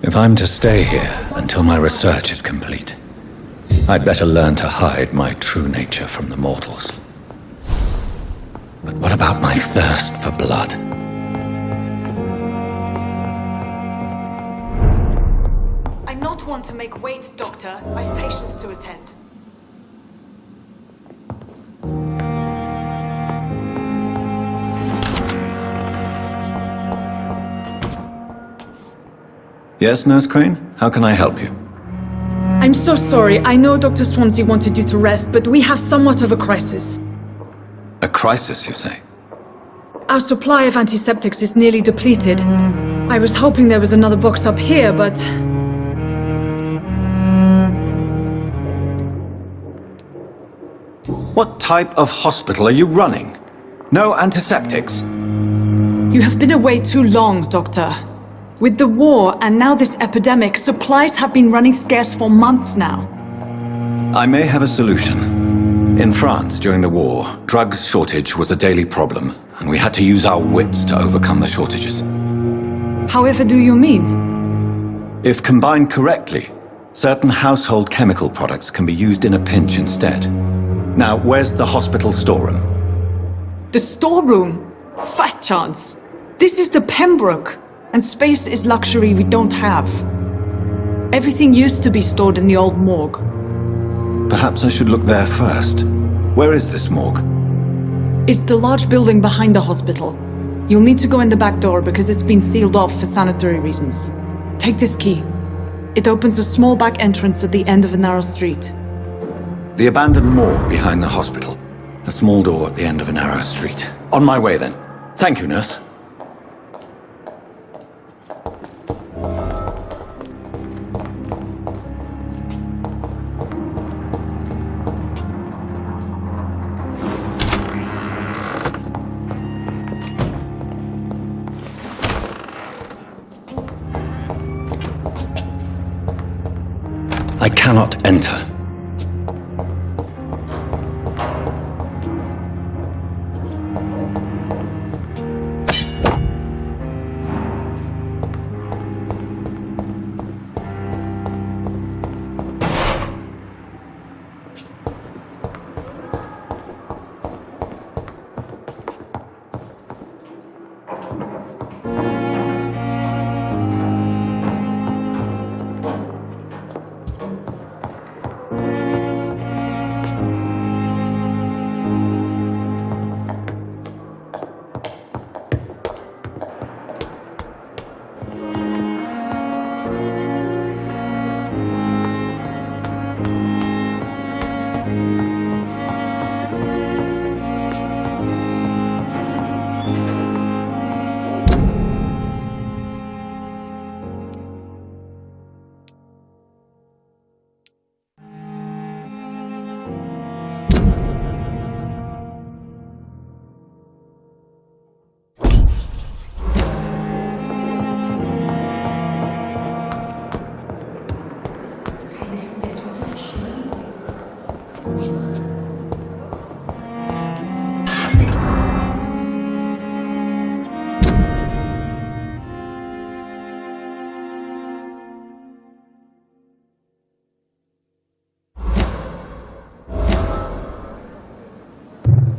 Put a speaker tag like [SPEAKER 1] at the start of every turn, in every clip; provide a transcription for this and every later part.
[SPEAKER 1] If I'm to stay here until my research is complete, I'd better learn to hide my true nature from the mortals. But what about my thirst for blood?
[SPEAKER 2] I'm not one to make wait, Doctor. I've patients to attend.
[SPEAKER 1] Yes, Nurse Crane? How can I help you?
[SPEAKER 2] I'm so sorry. I know Dr. Swansea wanted you to rest, but we have somewhat of a crisis.
[SPEAKER 1] A crisis, you say?
[SPEAKER 2] Our supply of antiseptics is nearly depleted. I was hoping there was another box up here, but...
[SPEAKER 1] What type of hospital are you running? No antiseptics?
[SPEAKER 2] You have been away too long, Doctor. With the war and now this epidemic, supplies have been running scarce for months now.
[SPEAKER 1] I may have a solution. In France, during the war, drugs shortage was a daily problem, and we had to use our wits to overcome the shortages.
[SPEAKER 2] However do you mean?
[SPEAKER 1] If combined correctly, certain household chemical products can be used in a pinch instead. Now, where's the hospital storeroom?
[SPEAKER 2] The storeroom? Fat chance. This is the Pembroke, and space is luxury we don't have. Everything used to be stored in the old morgue.
[SPEAKER 1] Perhaps I should look there first. Where is this morgue?
[SPEAKER 2] It's the large building behind the hospital. You'll need to go in the back door because it's been sealed off for sanitary reasons. Take this key. It opens a small back entrance at the end of a narrow street.
[SPEAKER 1] The abandoned morgue behind the hospital. A small door at the end of a narrow street. On my way then. Thank you, nurse. I cannot enter.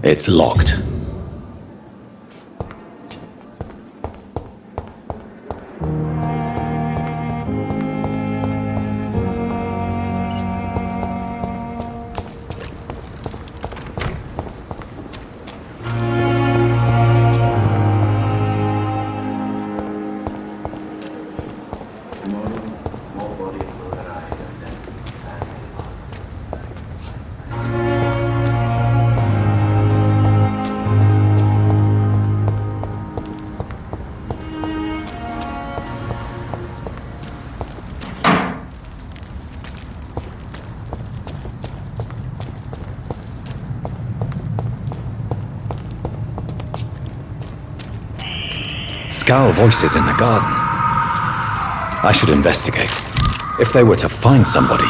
[SPEAKER 1] It's locked. Scowl voices in the garden. I should investigate. If they were to find somebody.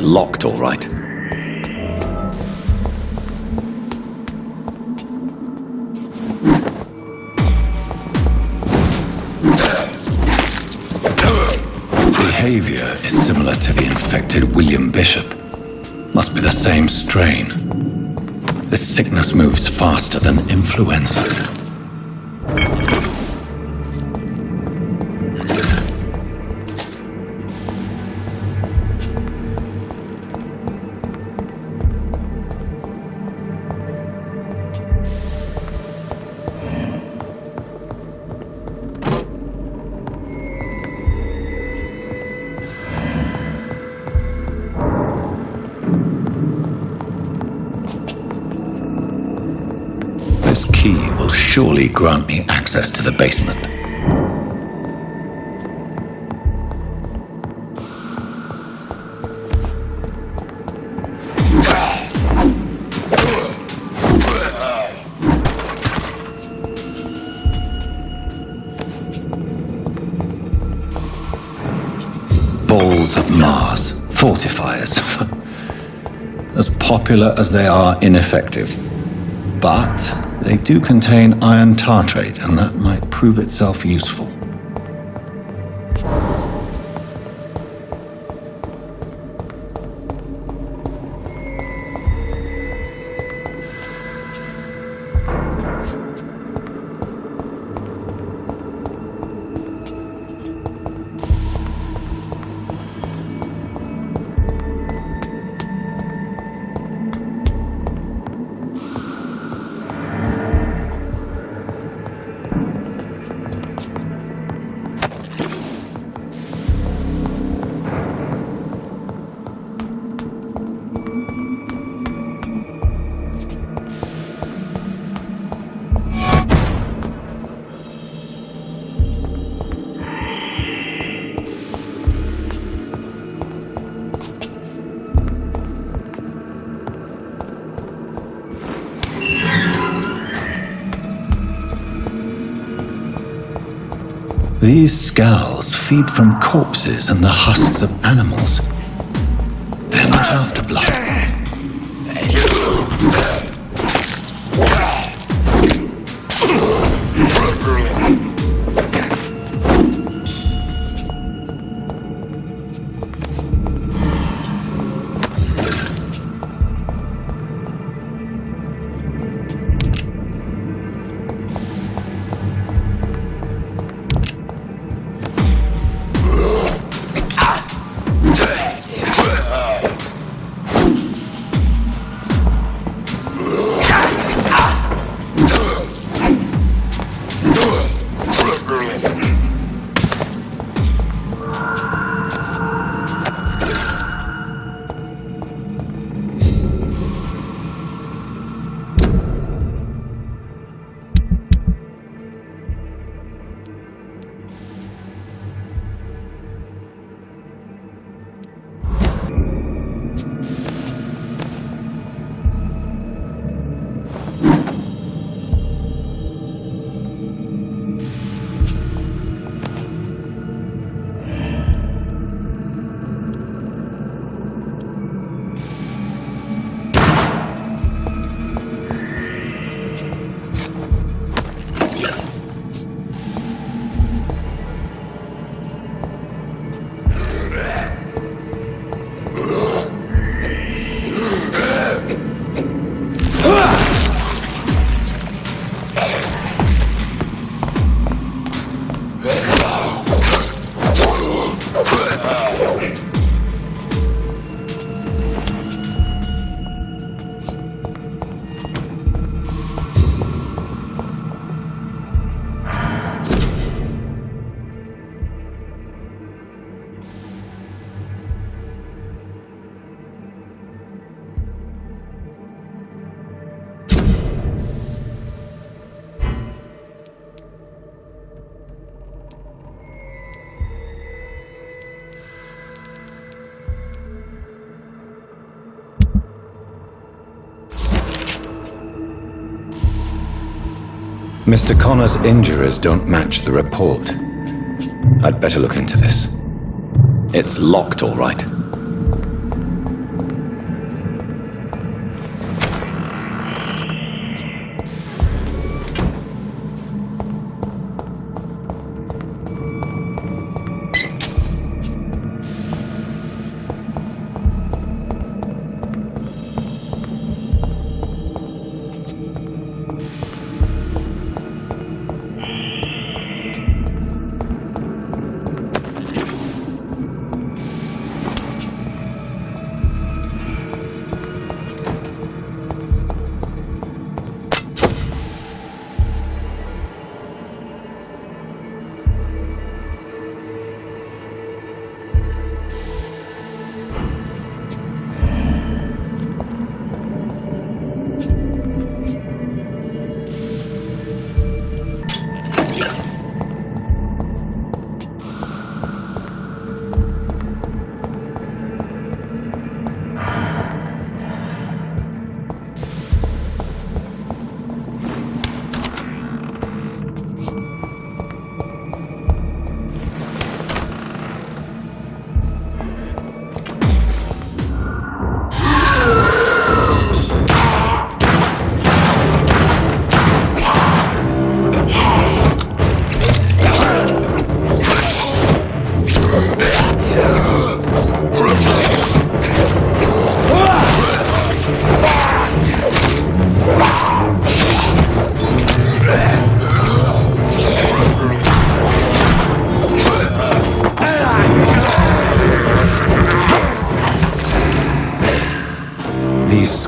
[SPEAKER 1] It's locked, all right. Behavior is similar to the infected William Bishop. Must be the same strain. This sickness moves faster than influenza. This key will surely grant me access to the basement. Balls of Mars, fortifiers. As popular as they are ineffective. But they do contain iron tartrate, and that might prove itself useful. These skulls feed from corpses and the husks of animals. They're not after blood. Mr. Connor's injuries don't match the report. I'd better look into this. It's locked, all right.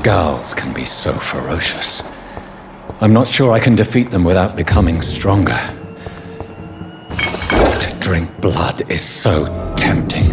[SPEAKER 1] Skulls can be so ferocious. I'm not sure I can defeat them without becoming stronger. To drink blood is so tempting.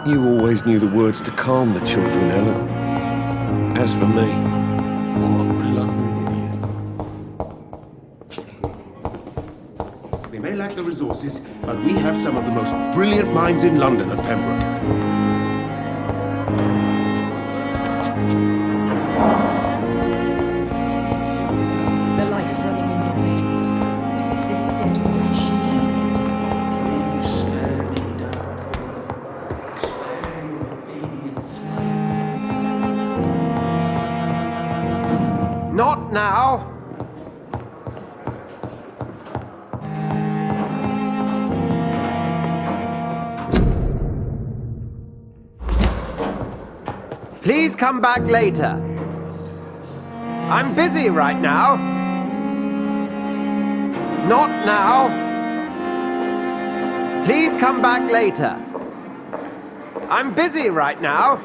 [SPEAKER 3] You always knew the words to calm the children, Helen. As for me, what a blundering idiot.
[SPEAKER 4] We may lack the resources, but we have some of the most brilliant minds in London at Pembroke.
[SPEAKER 5] The life running in your veins. This dead flesh needs it.
[SPEAKER 4] Not now!
[SPEAKER 6] Please come back later. I'm busy right now. Not now. Please come back later. I'm busy right now.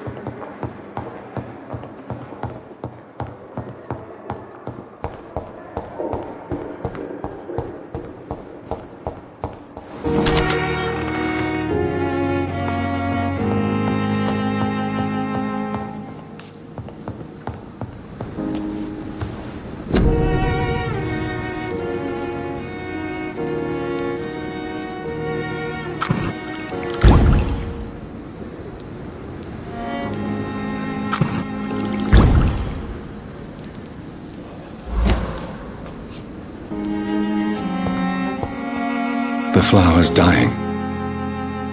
[SPEAKER 1] The flower's dying.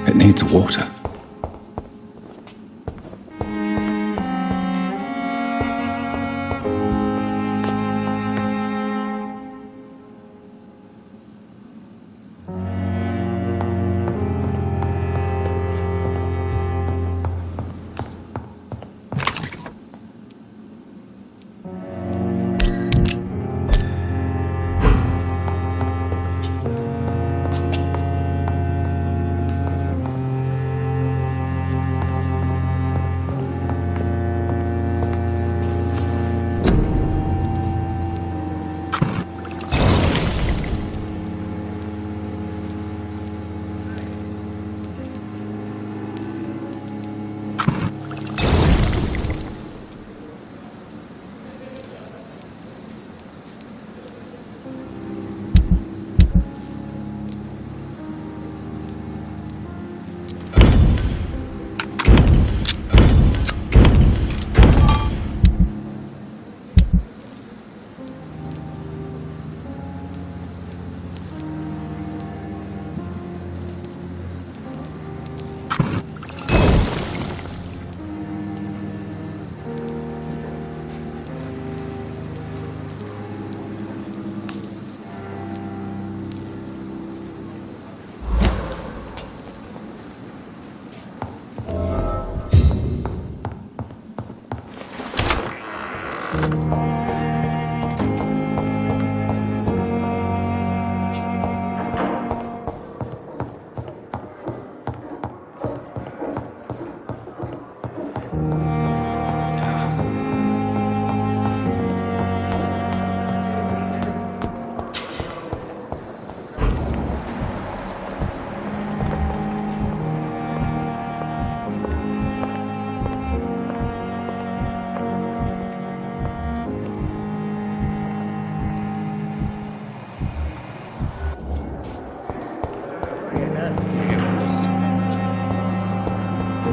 [SPEAKER 1] It needs water.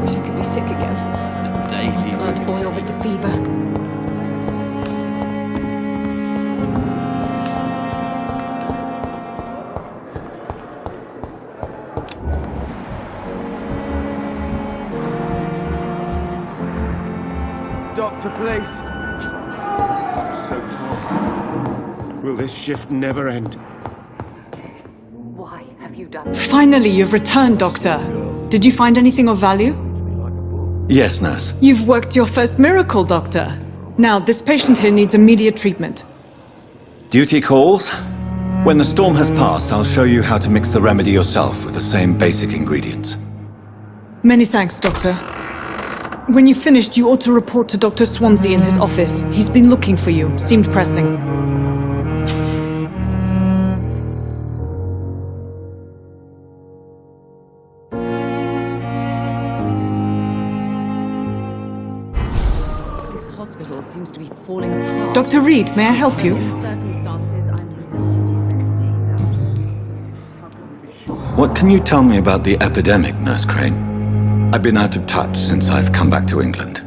[SPEAKER 5] Wish I could be sick again.
[SPEAKER 7] Daily
[SPEAKER 5] Blood boil with the fever.
[SPEAKER 6] Doctor, please.
[SPEAKER 4] I'm so tired. Will this shift never end?
[SPEAKER 5] Why have you done this?
[SPEAKER 2] Finally, you've returned, Doctor. Did you find anything of value?
[SPEAKER 1] Yes, nurse.
[SPEAKER 2] You've worked your first miracle, Doctor. Now, this patient here needs immediate treatment.
[SPEAKER 1] Duty calls. When the storm has passed, I'll show you how to mix the remedy yourself with the same basic ingredients.
[SPEAKER 2] Many thanks, Doctor. When you've finished, you ought to report to Dr. Swansea in his office. He's been looking for you. Seemed pressing.
[SPEAKER 5] This hospital seems to be falling apart.
[SPEAKER 2] Dr. Reed, may I help you?
[SPEAKER 5] Circumstances, I'm...
[SPEAKER 1] What can you tell me about the epidemic, Nurse Crane? I've been out of touch since I've come back to England.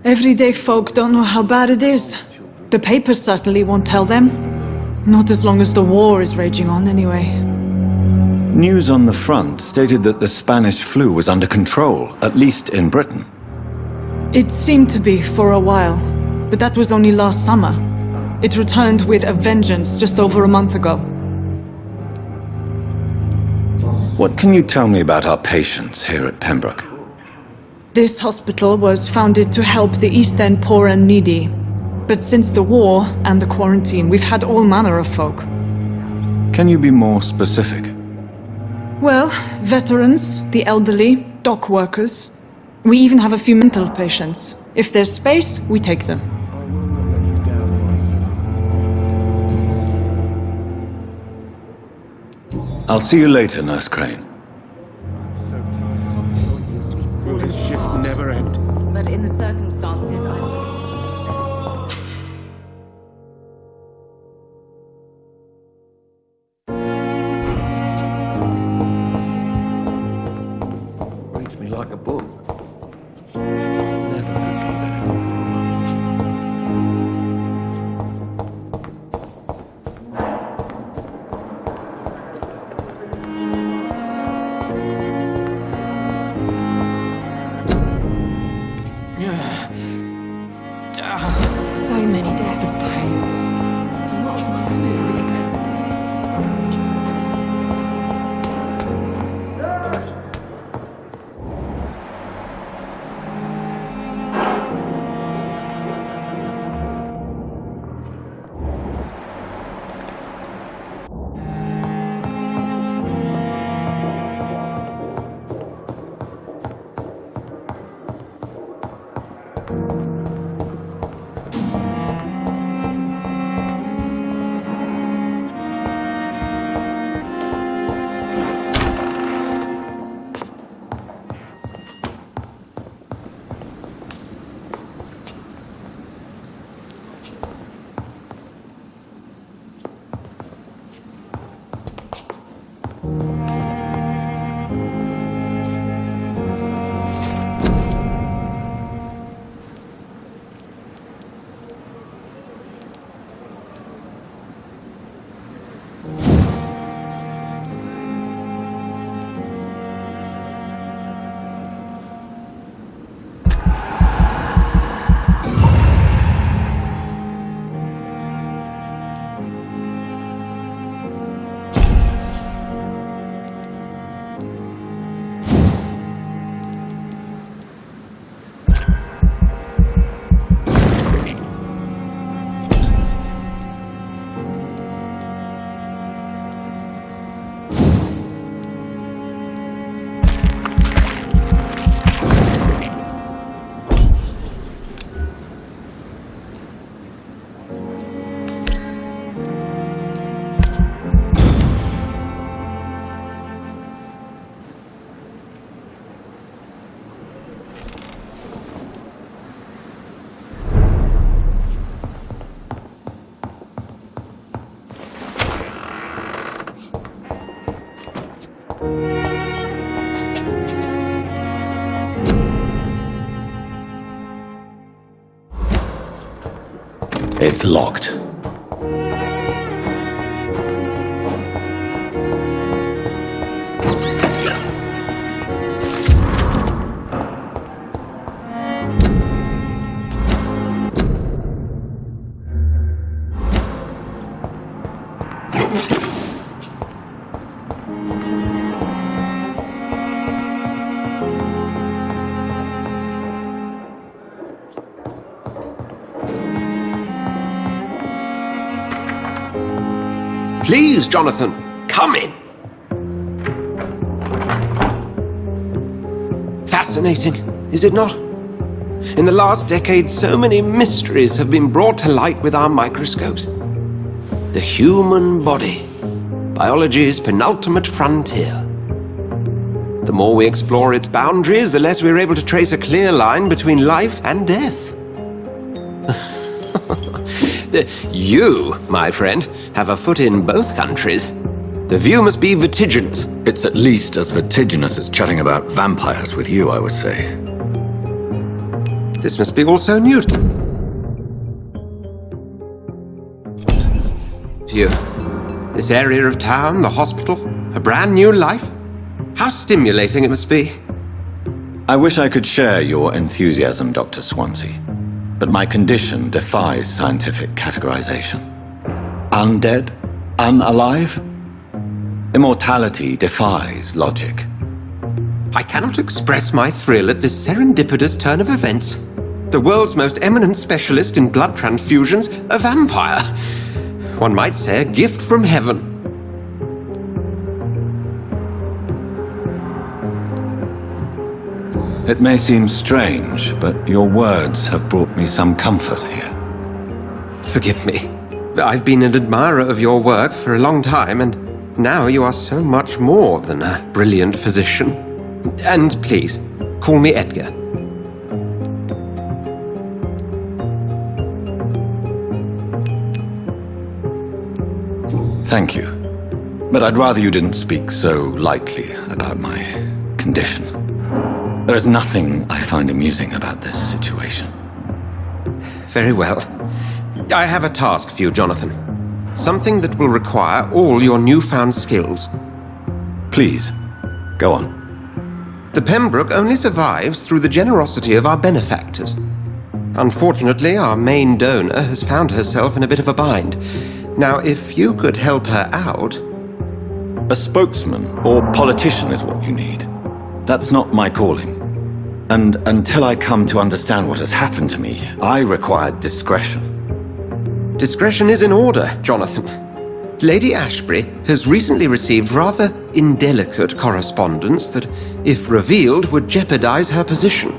[SPEAKER 2] Everyday folk don't know how bad it is. The papers certainly won't tell them. Not as long as the war is raging on, anyway.
[SPEAKER 1] News on the front stated that the Spanish flu was under control, at least in Britain.
[SPEAKER 2] It seemed to be for a while, but that was only last summer. It returned with a vengeance just over a month ago.
[SPEAKER 1] What can you tell me about our patients here at Pembroke?
[SPEAKER 2] This hospital was founded to help the East End poor and needy. But since the war and the quarantine, we've had all manner of folk.
[SPEAKER 1] Can you be more specific?
[SPEAKER 2] Well, veterans, the elderly, dock workers. We even have a few mental patients. If there's space, we take them.
[SPEAKER 1] I'll see you later, Nurse Crane.
[SPEAKER 5] This hospital seems to be
[SPEAKER 4] Will
[SPEAKER 5] full
[SPEAKER 4] this
[SPEAKER 5] of
[SPEAKER 4] shift never end?
[SPEAKER 5] but in the circumstances, I'm willing to
[SPEAKER 3] Reads me like a book. Never could keep anything from her.
[SPEAKER 5] So many deaths.
[SPEAKER 1] It's locked.
[SPEAKER 6] Please, Jonathan, come in. Fascinating, is it not? In the last decade, so many mysteries have been brought to light with our microscopes. The human body, biology's penultimate frontier. The more we explore its boundaries, the less we're able to trace a clear line between life and death. You, my friend, have a foot in both countries. The view must be vertiginous.
[SPEAKER 1] It's at least as vertiginous as chatting about vampires with you, I would say.
[SPEAKER 6] This must be all so new to you. This area of town, the hospital, a brand new life. How stimulating it must be.
[SPEAKER 1] I wish I could share your enthusiasm, Dr. Swansea, but my condition defies scientific categorization. Undead? Unalive? Immortality defies logic.
[SPEAKER 6] I cannot express my thrill at this serendipitous turn of events. The world's most eminent specialist in blood transfusions, a vampire. One might say a gift from heaven.
[SPEAKER 1] It may seem strange, but your words have brought me some comfort here.
[SPEAKER 6] Forgive me. I've been an admirer of your work for a long time, and now you are so much more than a brilliant physician. And please, call me Edgar.
[SPEAKER 1] Thank you. But I'd rather you didn't speak so lightly about my condition. There is nothing I find amusing about this situation.
[SPEAKER 6] Very well. I have a task for you, Jonathan. Something that will require all your newfound skills.
[SPEAKER 1] Please, go on.
[SPEAKER 6] The Pembroke only survives through the generosity of our benefactors. Unfortunately, our main donor has found herself in a bit of a bind. Now, if you could help her out...
[SPEAKER 1] A spokesman or politician is what you need. That's not my calling. And until I come to understand what has happened to me, I require discretion.
[SPEAKER 6] Discretion is in order, Jonathan. Lady Ashbury has recently received rather indelicate correspondence that, if revealed, would jeopardize her position.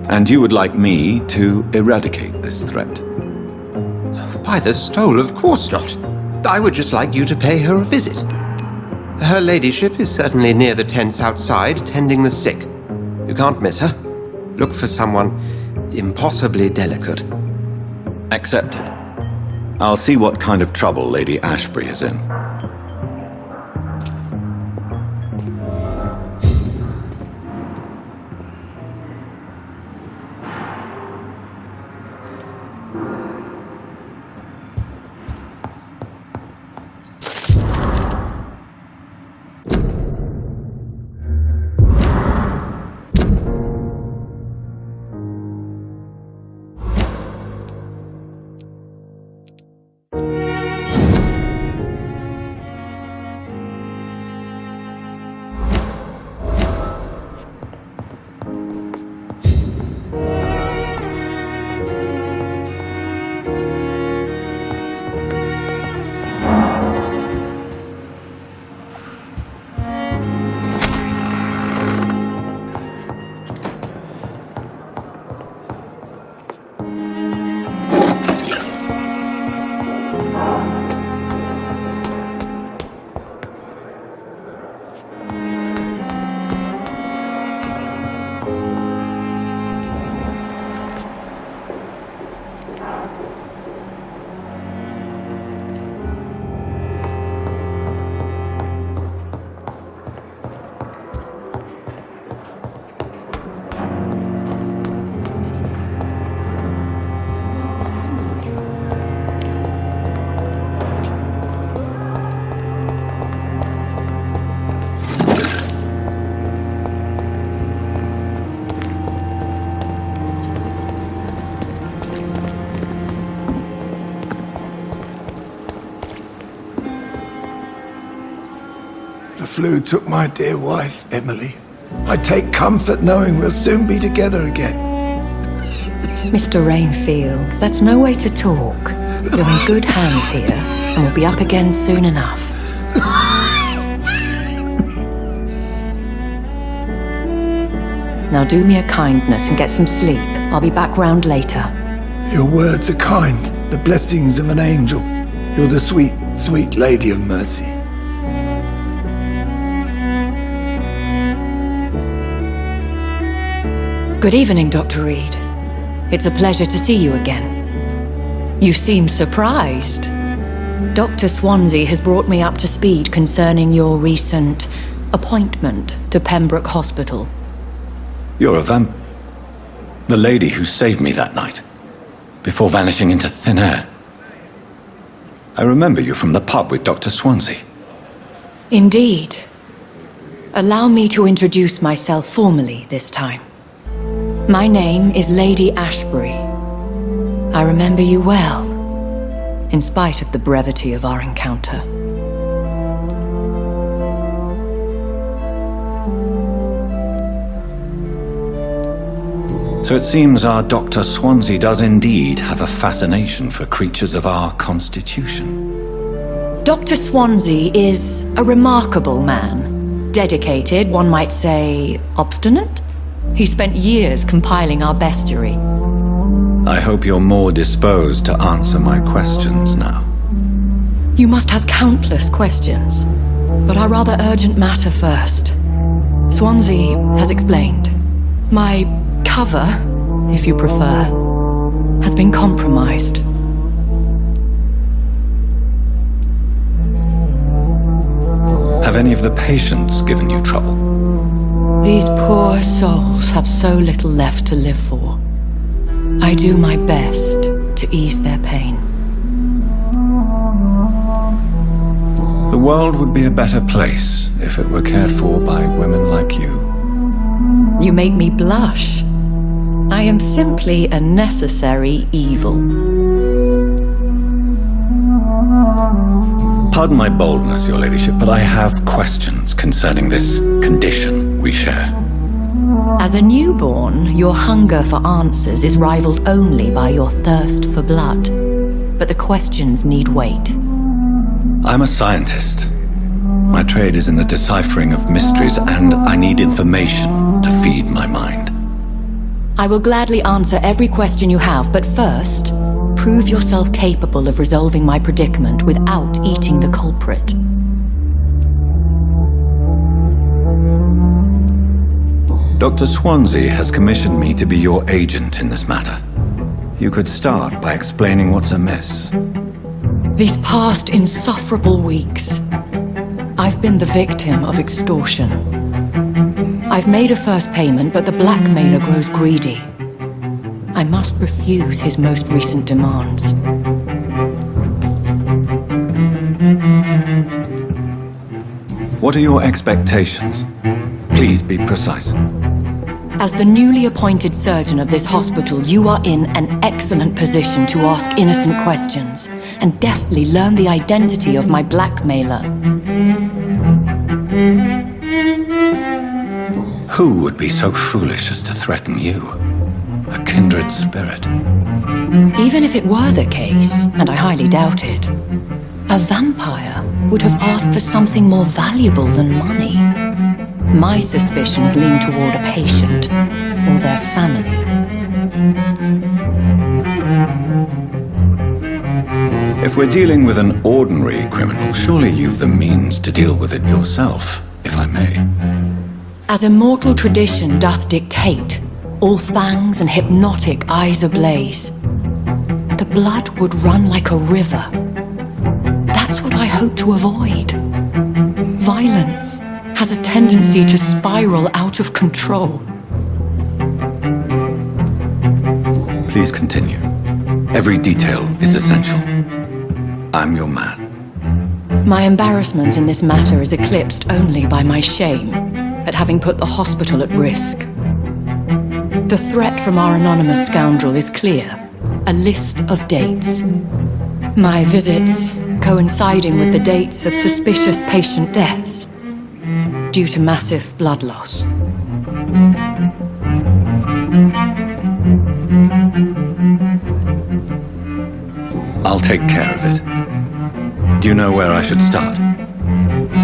[SPEAKER 1] And you would like me to eradicate this threat?
[SPEAKER 6] By the stole, of course not. I would just like you to pay her a visit. Her ladyship is certainly near the tents outside, tending the sick. You can't miss her. Look for someone impossibly delicate.
[SPEAKER 1] Accepted. I'll see what kind of trouble Lady Ashbury is in.
[SPEAKER 7] The flu took my dear wife, Emily. I take comfort knowing we'll soon be together again.
[SPEAKER 8] Mr. Rainfield, that's no way to talk. You're in good hands here, and we'll be up again soon enough. Now do me a kindness and get some sleep. I'll be back round later.
[SPEAKER 7] Your words are kind, the blessings of an angel. You're the sweet, sweet Lady of Mercy.
[SPEAKER 8] Good evening, Dr. Reed. It's a pleasure to see you again. You seem surprised. Dr. Swansea has brought me up to speed concerning your recent appointment to Pembroke Hospital.
[SPEAKER 1] You're a the lady who saved me that night, before vanishing into thin air. I remember you from the pub with Dr. Swansea.
[SPEAKER 8] Indeed. Allow me to introduce myself formally this time. My name is Lady Ashbury. I remember you well, in spite of the brevity of our encounter.
[SPEAKER 1] So it seems our Dr. Swansea does indeed have a fascination for creatures of our constitution.
[SPEAKER 8] Dr. Swansea is a remarkable man. Dedicated, one might say, obstinate? He spent years compiling our bestiary.
[SPEAKER 1] I hope you're more disposed to answer my questions now.
[SPEAKER 8] You must have countless questions, but our rather urgent matter first. Swansea has explained. My cover, if you prefer, has been compromised.
[SPEAKER 1] Have any of the patients given you trouble?
[SPEAKER 8] These poor souls have so little left to live for. I do my best to ease their pain.
[SPEAKER 1] The world would be a better place if it were cared for by women like you.
[SPEAKER 8] You make me blush. I am simply a necessary evil.
[SPEAKER 1] Pardon my boldness, your ladyship, but I have questions concerning this condition we share.
[SPEAKER 8] As a newborn, your hunger for answers is rivaled only by your thirst for blood. But the questions need wait.
[SPEAKER 1] I'm a scientist. My trade is in the deciphering of mysteries, and I need information to feed my mind.
[SPEAKER 8] I will gladly answer every question you have, but first, prove yourself capable of resolving my predicament without eating the culprit.
[SPEAKER 1] Dr. Swansea has commissioned me to be your agent in this matter. You could start by explaining what's amiss.
[SPEAKER 8] These past insufferable weeks, I've been the victim of extortion. I've made a first payment, but the blackmailer grows greedy. I must refuse his most recent demands.
[SPEAKER 1] What are your expectations? Please be precise.
[SPEAKER 8] As the newly appointed surgeon of this hospital, you are in an excellent position to ask innocent questions and deftly learn the identity of my blackmailer.
[SPEAKER 1] Who would be so foolish as to threaten you? A kindred spirit.
[SPEAKER 8] Even if it were the case, and I highly doubt it, a vampire would have asked for something more valuable than money. My suspicions lean toward a patient or their family.
[SPEAKER 1] If we're dealing with an ordinary criminal, surely you've the means to deal with it yourself, if I may.
[SPEAKER 8] As immortal tradition doth dictate, all fangs and hypnotic eyes ablaze, the blood would run like a river. That's what I hope to avoid. Violence has a tendency to spiral out of control.
[SPEAKER 1] Please continue. Every detail is essential. I'm your man.
[SPEAKER 8] My embarrassment in this matter is eclipsed only by my shame at having put the hospital at risk. The threat from our anonymous scoundrel is clear. A list of dates. My visits coinciding with the dates of suspicious patient deaths due to massive blood loss.
[SPEAKER 1] I'll take care of it. Do you know where I should start?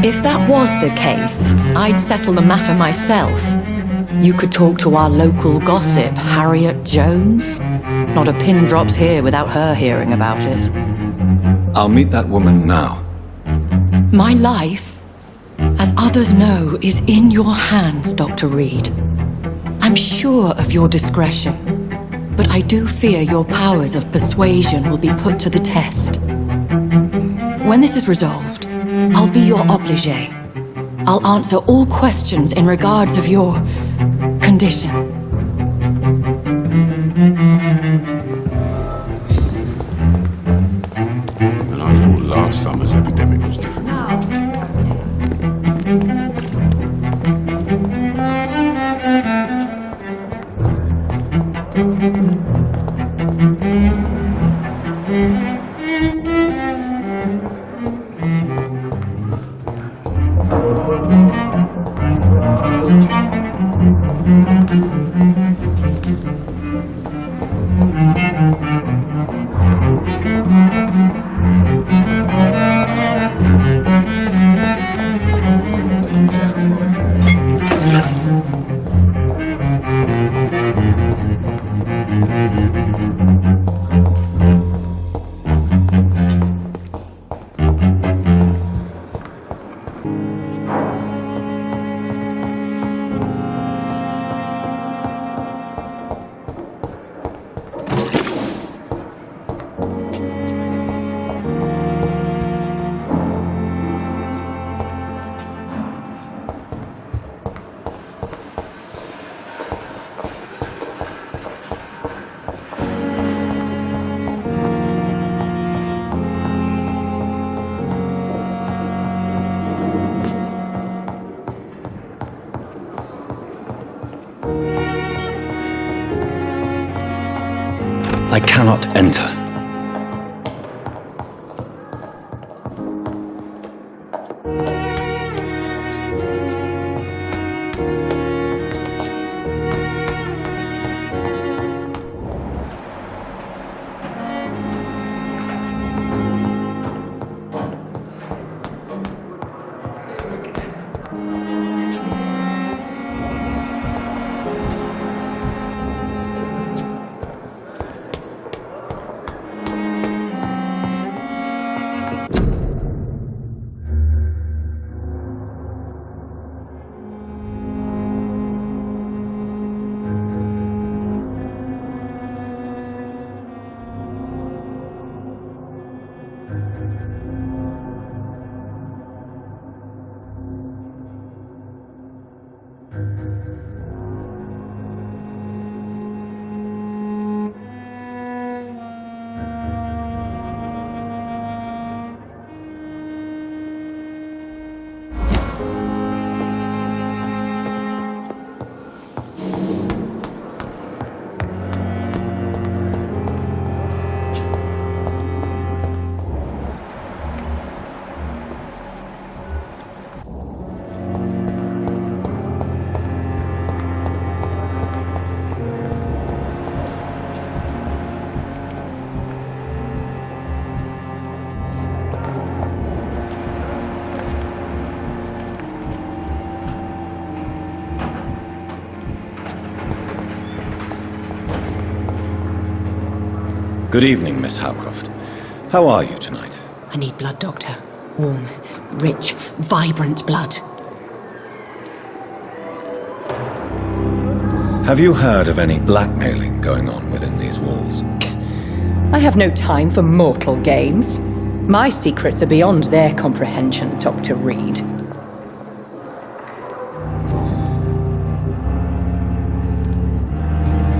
[SPEAKER 8] If that was the case, I'd settle the matter myself. You could talk to our local gossip, Harriet Jones. Not a pin drops here without her hearing about it.
[SPEAKER 1] I'll meet that woman now.
[SPEAKER 8] My life, as others know, is in your hands, Dr. Reed. I'm sure of your discretion, but I do fear your powers of persuasion will be put to the test. When this is resolved, I'll be your obligé. I'll answer all questions in regards of your condition.
[SPEAKER 3] And I thought last summer's epidemic was different.
[SPEAKER 1] I cannot enter. Good evening, Miss Howcroft. How are you tonight?
[SPEAKER 5] I need blood, Doctor. Warm, rich, vibrant blood.
[SPEAKER 1] Have you heard of any blackmailing going on within these walls?
[SPEAKER 5] I have no time for mortal games. My secrets are beyond their comprehension, Dr. Reed.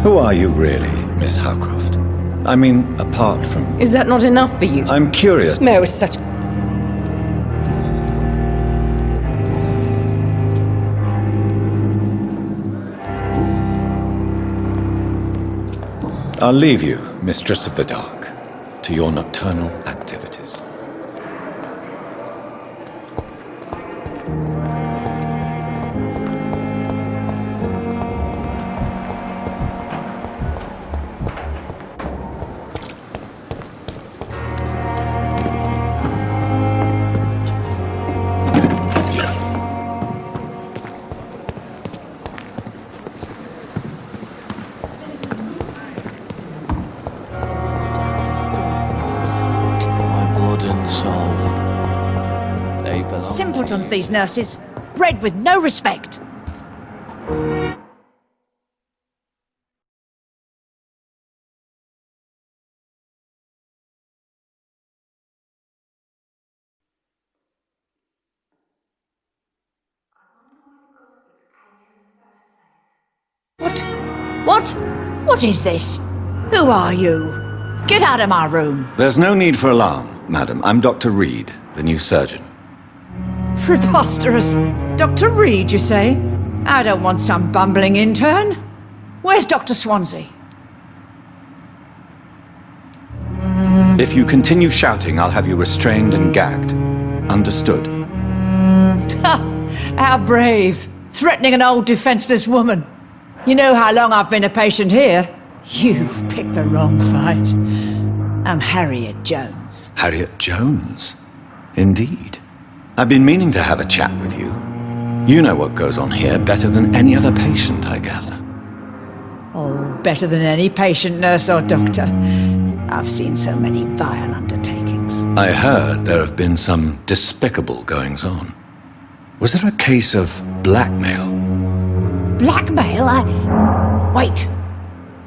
[SPEAKER 1] Who are you really, Miss Howcroft? I mean, apart from...
[SPEAKER 5] Is that not enough for you?
[SPEAKER 1] I'm curious.
[SPEAKER 5] No, it's such...
[SPEAKER 1] I'll leave you, Mistress of the Dark, to your nocturnal activities.
[SPEAKER 9] Simpletons, these nurses. Bred with no respect. What is this? Who are you? Get out of my room.
[SPEAKER 1] There's no need for alarm, madam. I'm Dr. Reed, the new surgeon.
[SPEAKER 9] Preposterous. Dr. Reed, you say? I don't want some bumbling intern. Where's Dr. Swansea?
[SPEAKER 1] If you continue shouting, I'll have you restrained and gagged. Understood?
[SPEAKER 9] How brave. Threatening an old defenseless woman. You know how long I've been a patient here? You've picked the wrong fight. I'm Harriet Jones.
[SPEAKER 1] Harriet Jones? Indeed. I've been meaning to have a chat with you. You know what goes on here better than any other patient, I gather.
[SPEAKER 9] Oh, better than any patient, nurse or doctor. I've seen so many vile undertakings.
[SPEAKER 1] I heard there have been some despicable goings-on. Was there a case of blackmail?
[SPEAKER 9] Blackmail? Wait.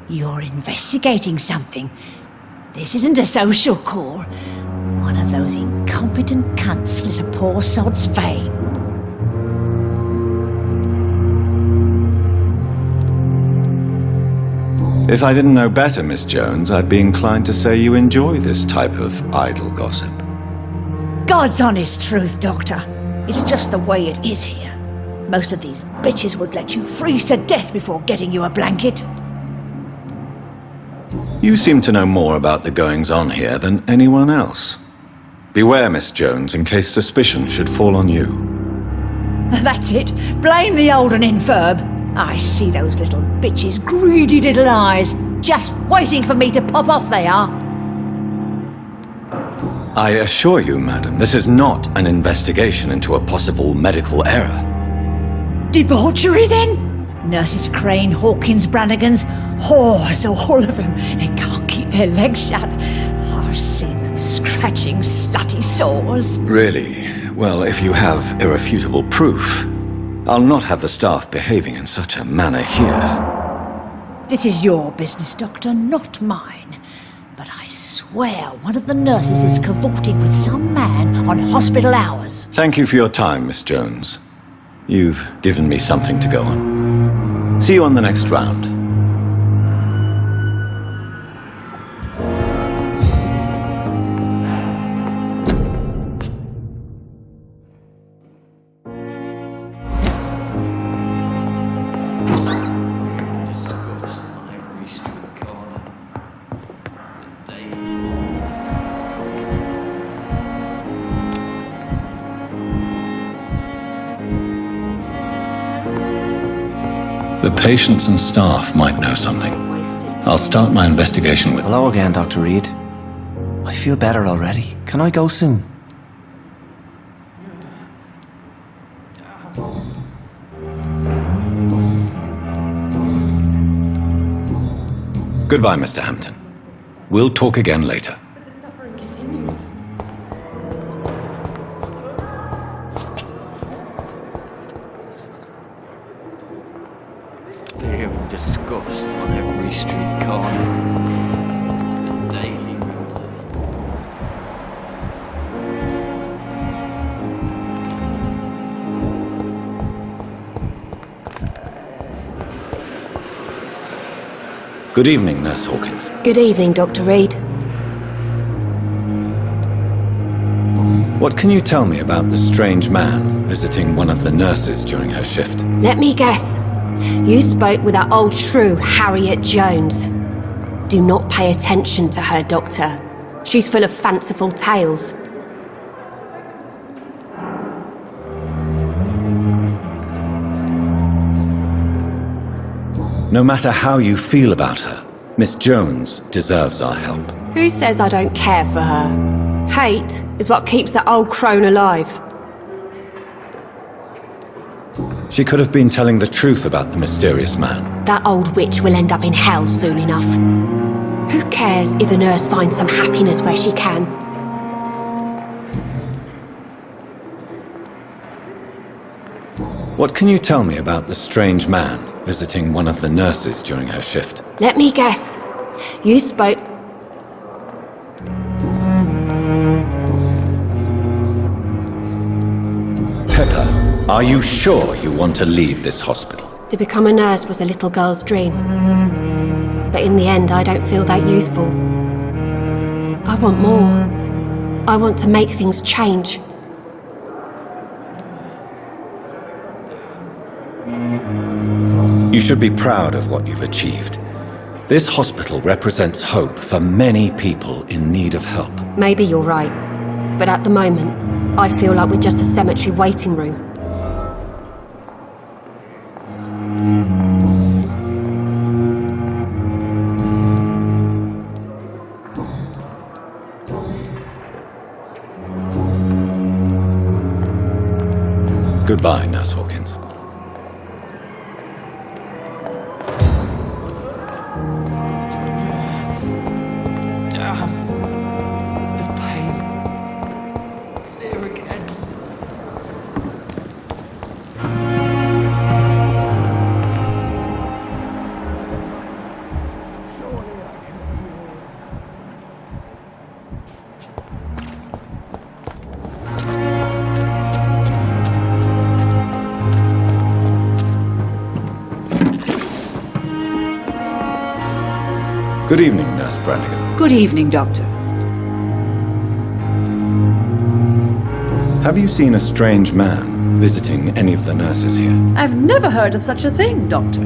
[SPEAKER 9] You're investigating something. This isn't a social call. One of those incompetent cunts slit a poor sod's vein.
[SPEAKER 1] If I didn't know better, Miss Jones, I'd be inclined to say you enjoy this type of idle gossip.
[SPEAKER 9] God's honest truth, Doctor. It's just the way it is here. Most of these bitches would let you freeze to death before getting you a blanket.
[SPEAKER 1] You seem to know more about the goings-on here than anyone else. Beware, Miss Jones, in case suspicion should fall on you.
[SPEAKER 9] That's it. Blame the old and infirm. I see those little bitches' greedy little eyes. Just waiting for me to pop off they are.
[SPEAKER 1] I assure you, madam, this is not an investigation into a possible medical error.
[SPEAKER 9] Debauchery, then? Nurses Crane, Hawkins, Brannigans, whores, all of them. They can't keep their legs shut. I've seen them scratching slutty sores.
[SPEAKER 1] Really? Well, if you have irrefutable proof, I'll not have the staff behaving in such a manner here.
[SPEAKER 9] This is your business, Doctor, not mine. But I swear one of the nurses is cavorting with some man on hospital hours.
[SPEAKER 1] Thank you for your time, Miss Jones. You've given me something to go on. See you on the next round. The patients and staff might know something. I'll start my investigation with...
[SPEAKER 10] Hello again, Dr. Reed. I feel better already. Can I go soon?
[SPEAKER 1] Goodbye, Mr. Hampton. We'll talk again later.
[SPEAKER 3] Staring disgust on every street corner. The daily routine.
[SPEAKER 1] Good evening, Nurse Hawkins.
[SPEAKER 11] Good evening, Dr. Reed.
[SPEAKER 1] What can you tell me about the strange man visiting one of the nurses during her shift?
[SPEAKER 11] Let me guess. You spoke with that old shrew, Harriet Jones. Do not pay attention to her, Doctor. She's full of fanciful tales.
[SPEAKER 1] No matter how you feel about her, Miss Jones deserves our help.
[SPEAKER 11] Who says I don't care for her? Hate is what keeps that old crone alive.
[SPEAKER 1] She could have been telling the truth about the mysterious man.
[SPEAKER 11] That old witch will end up in hell soon enough. Who cares if a nurse finds some happiness where she can?
[SPEAKER 1] What can you tell me about the strange man visiting one of the nurses during her shift?
[SPEAKER 11] Let me guess. You spoke...
[SPEAKER 1] Pepper, are you sure you want to leave this hospital?
[SPEAKER 11] To become a nurse was a little girl's dream. But in the end, I don't feel that useful. I want more. I want to make things change.
[SPEAKER 1] You should be proud of what you've achieved. This hospital represents hope for many people in need of help.
[SPEAKER 11] Maybe you're right. But at the moment, I feel like we're just a cemetery waiting room.
[SPEAKER 1] Goodbye, Nurse Hawkins. Good evening, Nurse Brannigan.
[SPEAKER 2] Good evening, Doctor.
[SPEAKER 1] Have you seen a strange man visiting any of the nurses here?
[SPEAKER 2] I've never heard of such a thing, Doctor.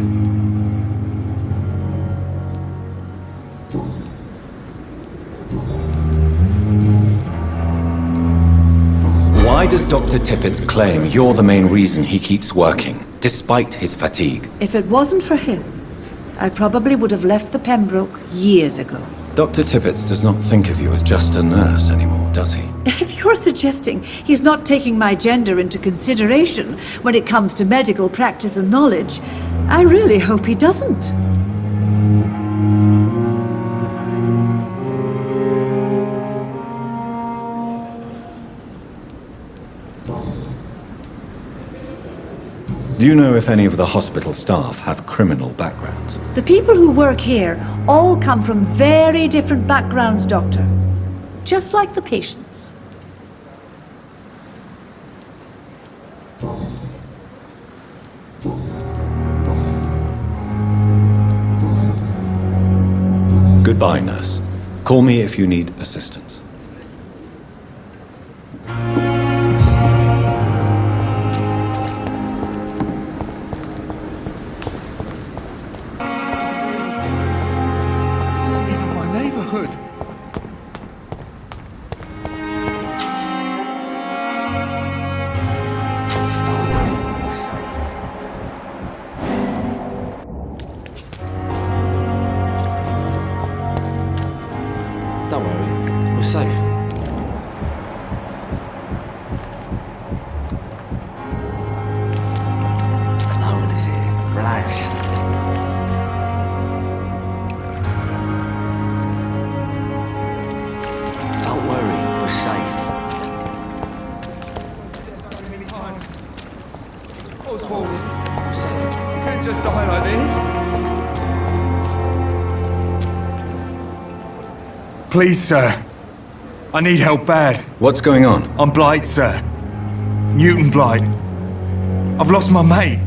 [SPEAKER 12] does Dr. Tippett's claim you're the main reason he keeps working, despite his fatigue?
[SPEAKER 9] If it wasn't for him, I probably would have left the Pembroke years ago.
[SPEAKER 12] Dr. Tippett does not think of you as just a nurse anymore, does he?
[SPEAKER 9] If you're suggesting he's not taking my gender into consideration when it comes to medical practice and knowledge, I really hope he doesn't.
[SPEAKER 12] Do you know if any of the hospital staff have criminal backgrounds?
[SPEAKER 9] The people who work here all come from very different backgrounds, Doctor. Just like the patients.
[SPEAKER 12] Goodbye, nurse. Call me if you need assistance.
[SPEAKER 4] This isn't even my neighborhood.
[SPEAKER 10] Don't worry, we're safe. No one is here. Relax. Don't worry, we're safe.
[SPEAKER 4] Oswald, you can't just die like this.
[SPEAKER 13] Please, sir. I need help bad.
[SPEAKER 12] What's going on?
[SPEAKER 13] I'm Blight, sir. Newton Blight. I've lost my mate.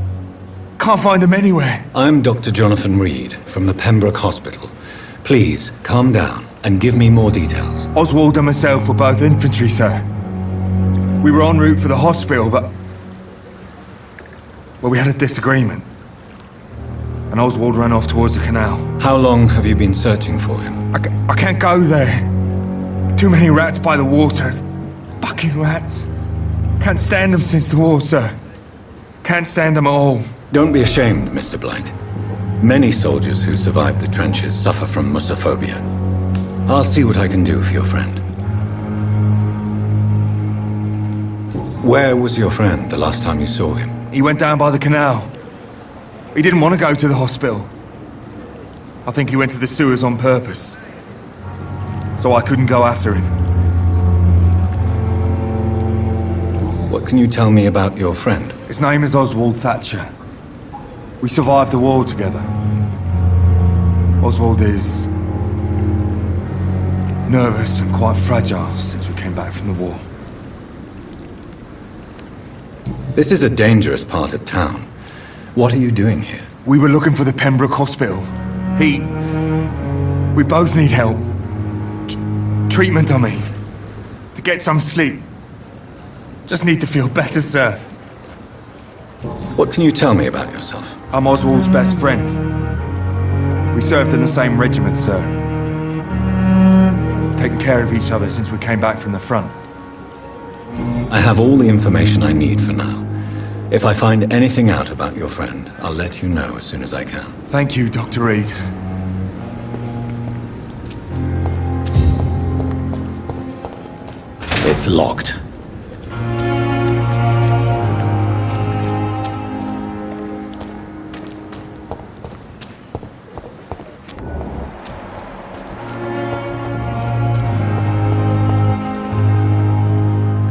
[SPEAKER 13] Can't find him anywhere.
[SPEAKER 12] I'm Dr. Jonathan Reed from the Pembroke Hospital. Please, calm down and give me more details.
[SPEAKER 13] Oswald and myself were both infantry, sir. We were en route for the hospital, but... well, we had a disagreement. And Oswald ran off towards the canal.
[SPEAKER 12] How long have you been searching for him?
[SPEAKER 13] I can't go there. Too many rats by the water. Fucking rats. Can't stand them since the war, sir. Can't stand them at all.
[SPEAKER 12] Don't be ashamed, Mr. Blight. Many soldiers who survived the trenches suffer from musophobia. I'll see what I can do for your friend. Where was your friend the last time you saw him?
[SPEAKER 13] He went down by the canal. He didn't want to go to the hospital. I think he went to the sewers on purpose. So I couldn't go after him.
[SPEAKER 12] What can you tell me about your friend?
[SPEAKER 13] His name is Oswald Thatcher. We survived the war together. Oswald is... nervous and quite fragile since we came back from the war.
[SPEAKER 12] This is a dangerous part of town. What are you doing here?
[SPEAKER 13] We were looking for the Pembroke Hospital. We both need help. Treatment, I mean. To get some sleep. Just need to feel better, sir.
[SPEAKER 12] What can you tell me about yourself?
[SPEAKER 13] I'm Oswald's best friend. We served in the same regiment, sir. We've taken care of each other since we came back from the front.
[SPEAKER 12] I have all the information I need for now. If I find anything out about your friend, I'll let you know as soon as I can.
[SPEAKER 13] Thank you, Dr. Reed.
[SPEAKER 1] It's locked.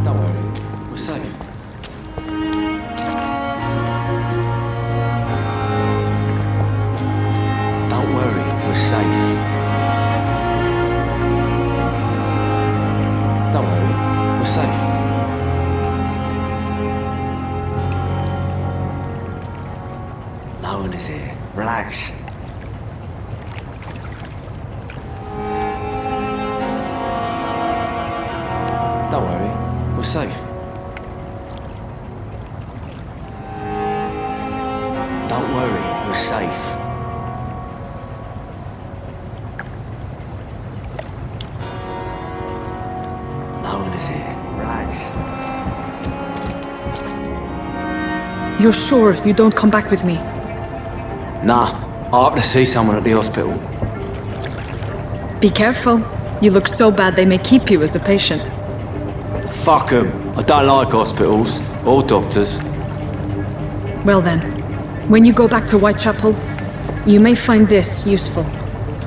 [SPEAKER 10] Don't worry, we're safe. Don't worry, we're safe. Don't worry, we're safe. No one is here. Relax. Don't worry, we're safe. Don't worry, we're safe. No one is here.
[SPEAKER 2] You're sure you don't come back with me?
[SPEAKER 10] Nah, I have to see someone at the hospital.
[SPEAKER 2] Be careful. You look so bad they may keep you as a patient.
[SPEAKER 10] Fuck 'em. I don't like hospitals or doctors.
[SPEAKER 2] Well then, when you go back to Whitechapel, you may find this useful.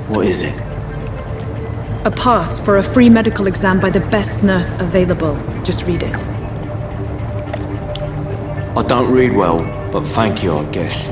[SPEAKER 10] What is it?
[SPEAKER 2] A pass for a free medical exam by the best nurse available. Just read it.
[SPEAKER 10] I don't read well, but thank you, I guess.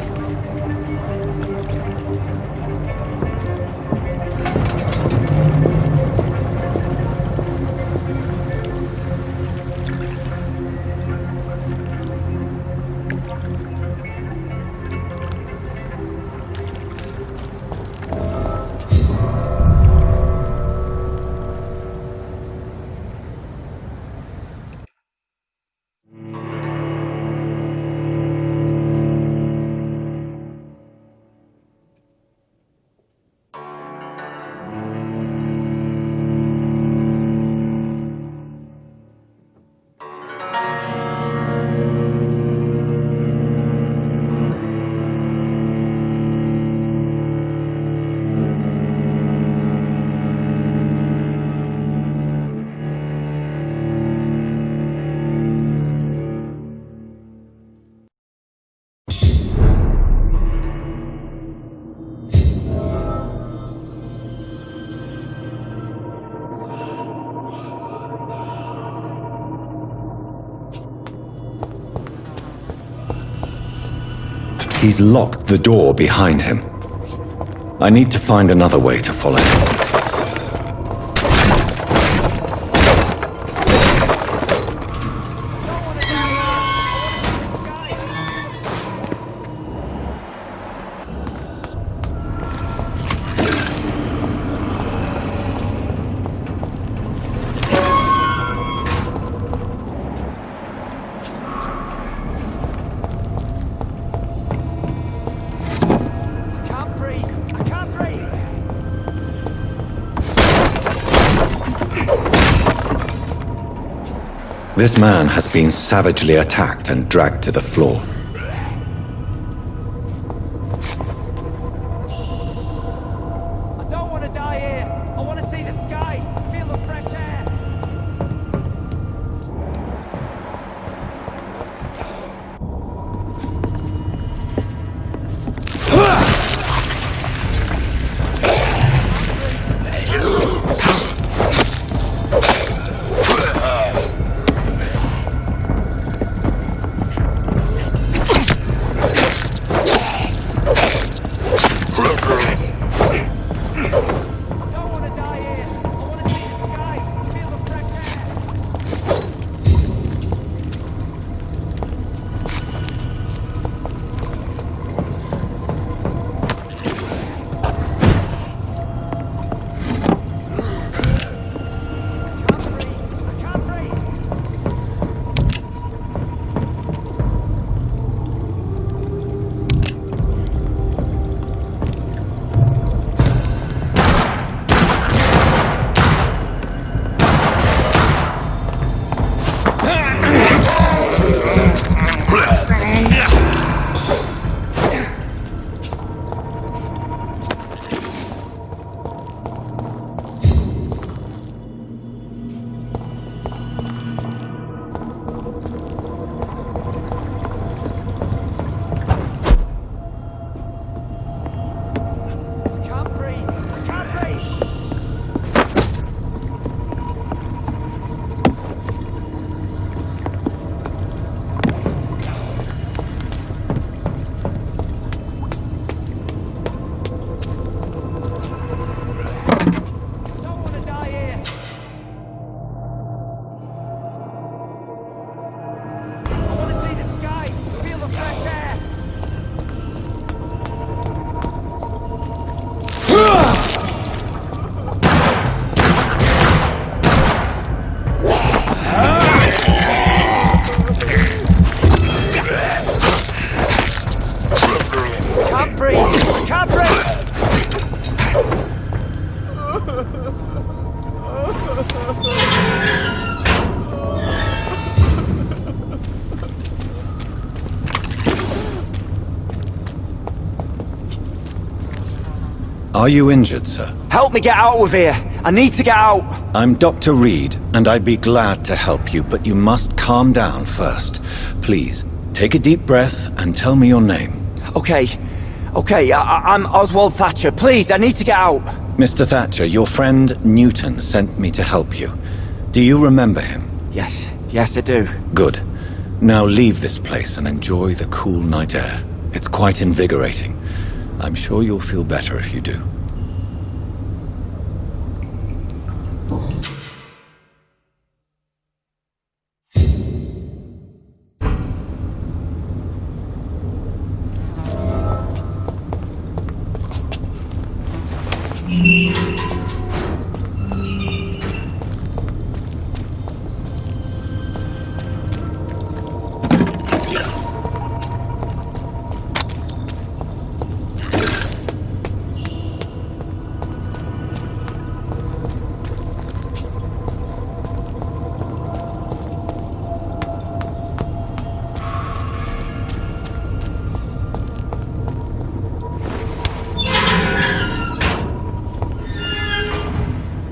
[SPEAKER 1] He's locked the door behind him. I need to find another way to follow him. This man has been savagely attacked and dragged to the floor.
[SPEAKER 14] I don't want to die here. I want to see the sky, feel the fresh air.
[SPEAKER 12] Are you injured, sir?
[SPEAKER 14] Help me get out of here! I need to get out!
[SPEAKER 12] I'm Dr. Reed, and I'd be glad to help you, but you must calm down first. Please, take a deep breath and tell me your name.
[SPEAKER 14] Okay, I'm Oswald Thatcher. Please, I need to get out!
[SPEAKER 12] Mr. Thatcher, your friend Newton sent me to help you. Do you remember him?
[SPEAKER 14] Yes, I do.
[SPEAKER 12] Good. Now leave this place and enjoy the cool night air. It's quite invigorating. I'm sure you'll feel better if you do.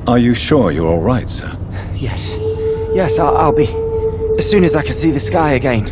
[SPEAKER 12] Are you sure you're all right, sir?
[SPEAKER 14] Yes, I'll be... as soon as I can see the sky again.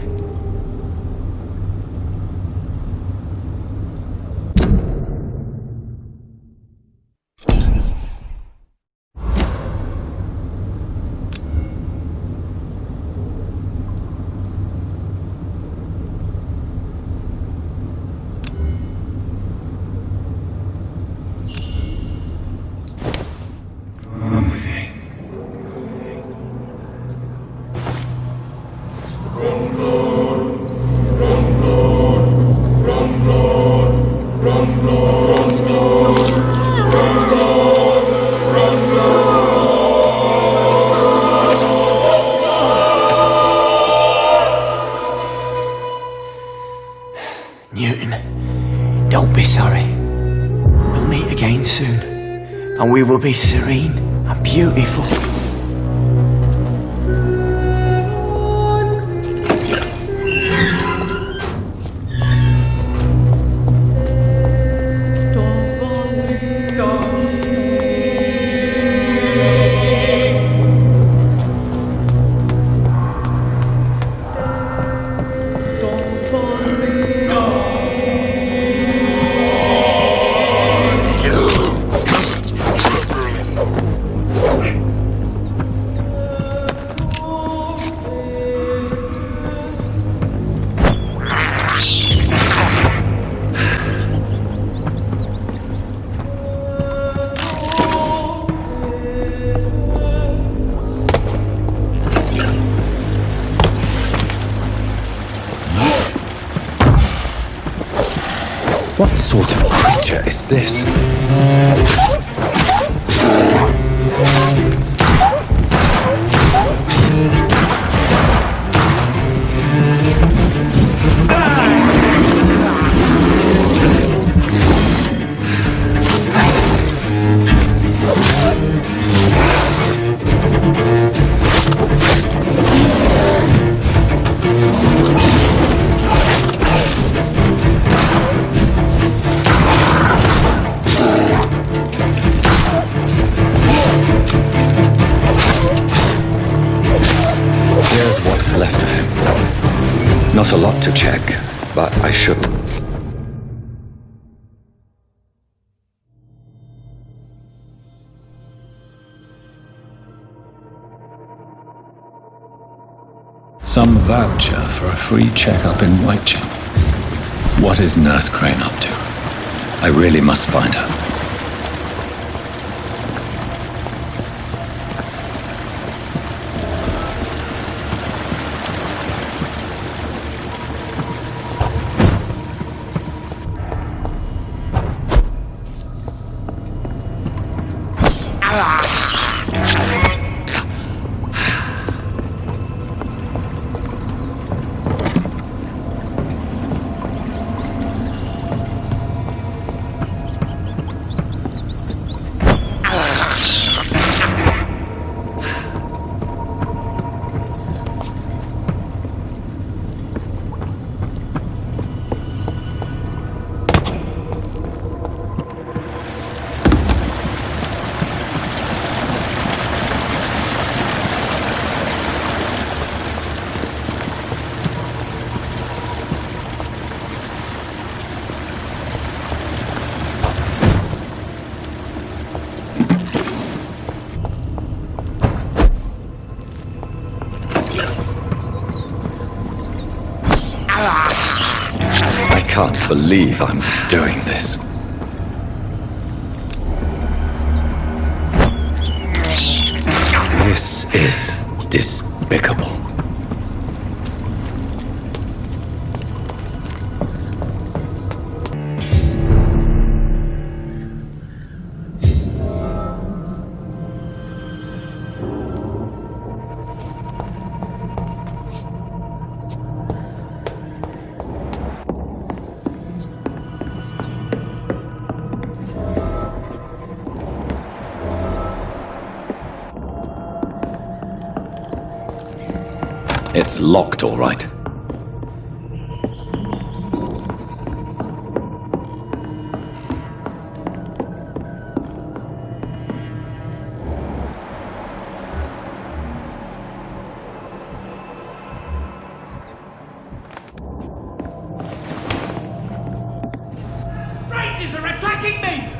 [SPEAKER 14] Newton, don't be sorry. We'll meet again soon, and we will be serene and beautiful.
[SPEAKER 1] What sort of creature is this? Not a lot to check, but I should. Some voucher for a free checkup in Whitechapel. What is Nurse Crane up to? I really must find her. can't believe I'm doing this. This is despicable. It's locked, all right.
[SPEAKER 15] Rangers are attacking me!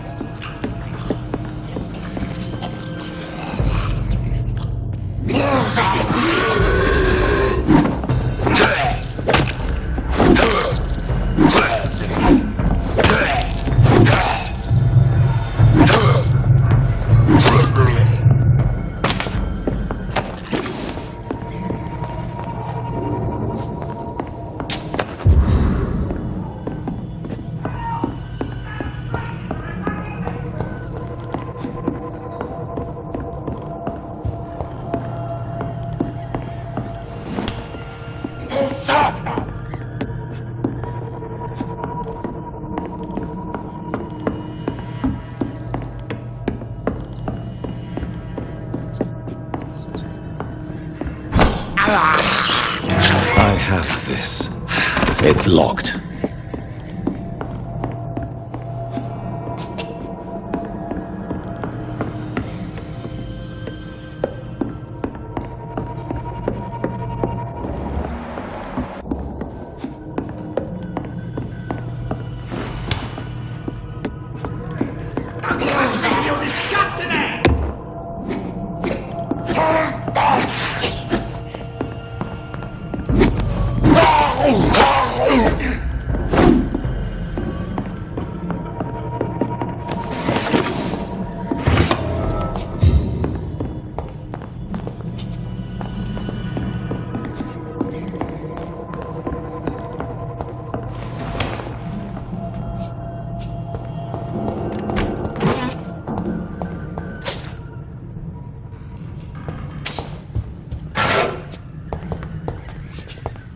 [SPEAKER 1] I have this. It's locked.
[SPEAKER 15] You disgusting ass!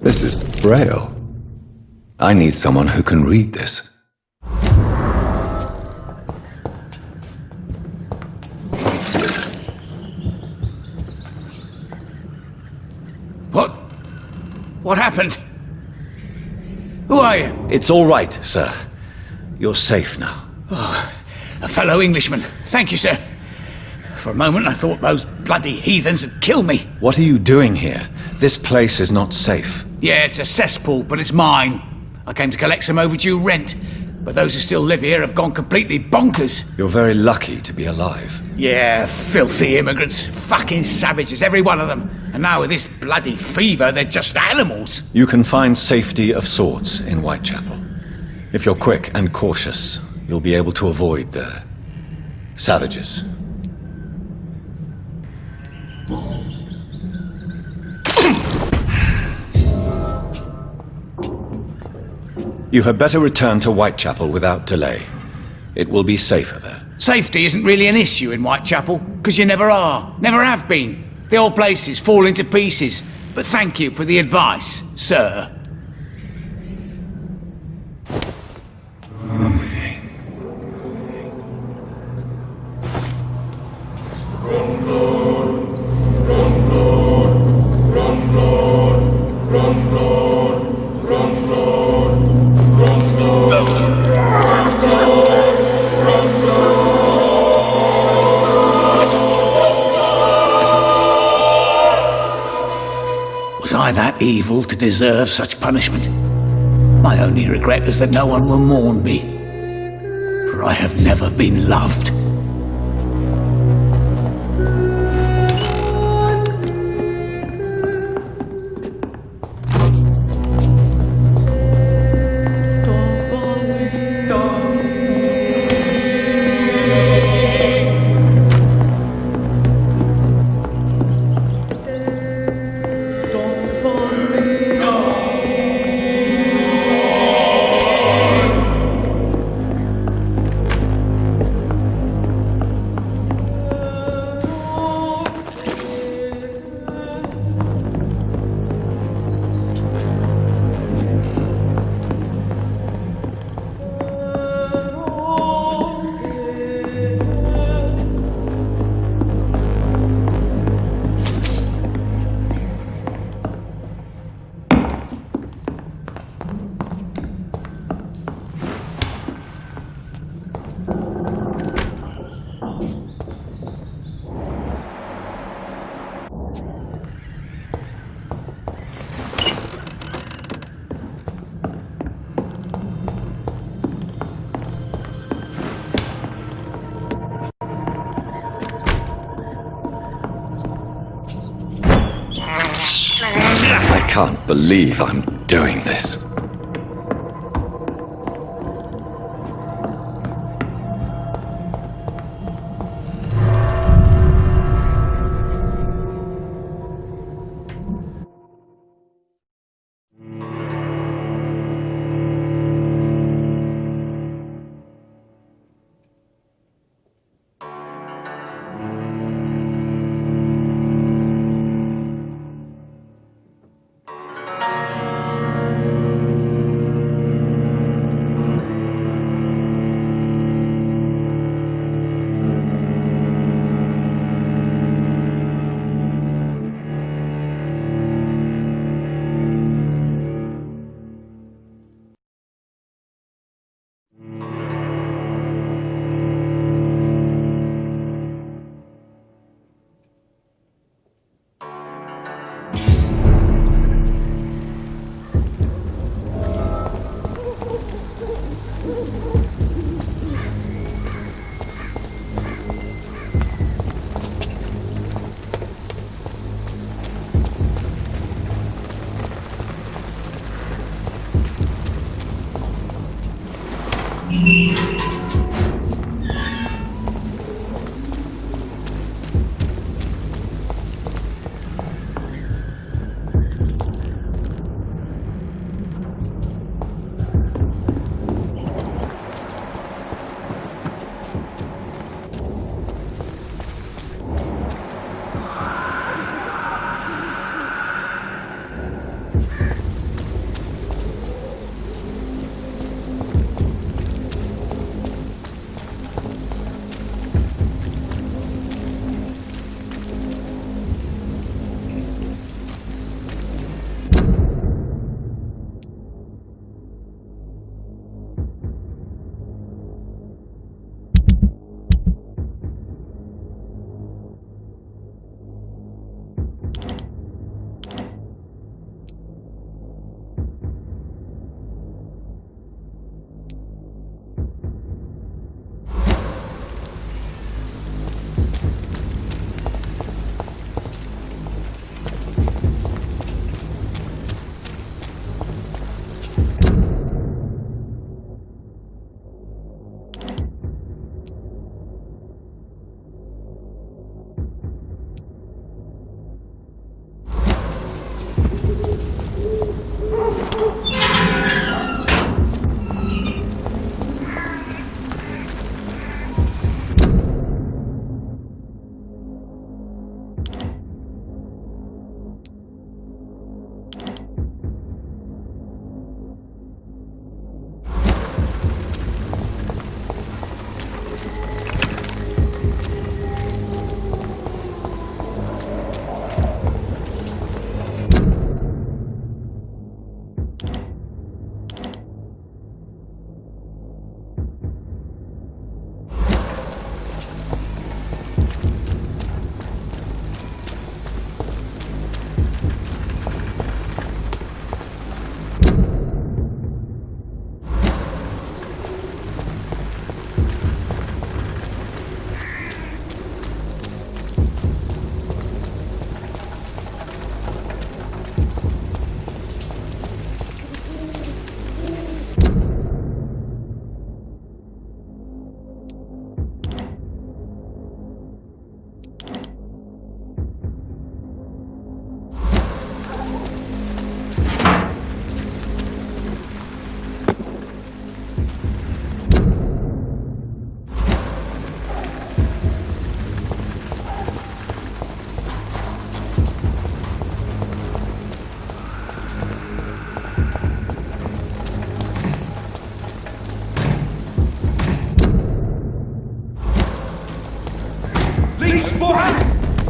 [SPEAKER 1] This is Braille. I need someone who can read this.
[SPEAKER 15] What happened? Who are you?
[SPEAKER 12] It's all right, sir. You're safe now.
[SPEAKER 15] Oh, a fellow Englishman. Thank you, sir. For a moment I thought those bloody heathens had killed me.
[SPEAKER 12] What are you doing here? This place is not safe.
[SPEAKER 15] Yeah, it's a cesspool, but it's mine. I came to collect some overdue rent, but those who still live here have gone completely bonkers.
[SPEAKER 12] You're very lucky to be alive.
[SPEAKER 15] Yeah, filthy immigrants. Fucking savages, every one of them. And now with this bloody fever, they're just animals.
[SPEAKER 12] You can find safety of sorts in Whitechapel. If you're quick and cautious, you'll be able to avoid the savages. You had better return to Whitechapel without delay. It will be safer there.
[SPEAKER 15] Safety isn't really an issue in Whitechapel, because you never are. Never have been. The old place is falling to pieces. But thank you for the advice, sir. Was I that evil to deserve such punishment? My only regret is that no one will mourn me, for I have never been loved.
[SPEAKER 1] I can't believe I'm doing this.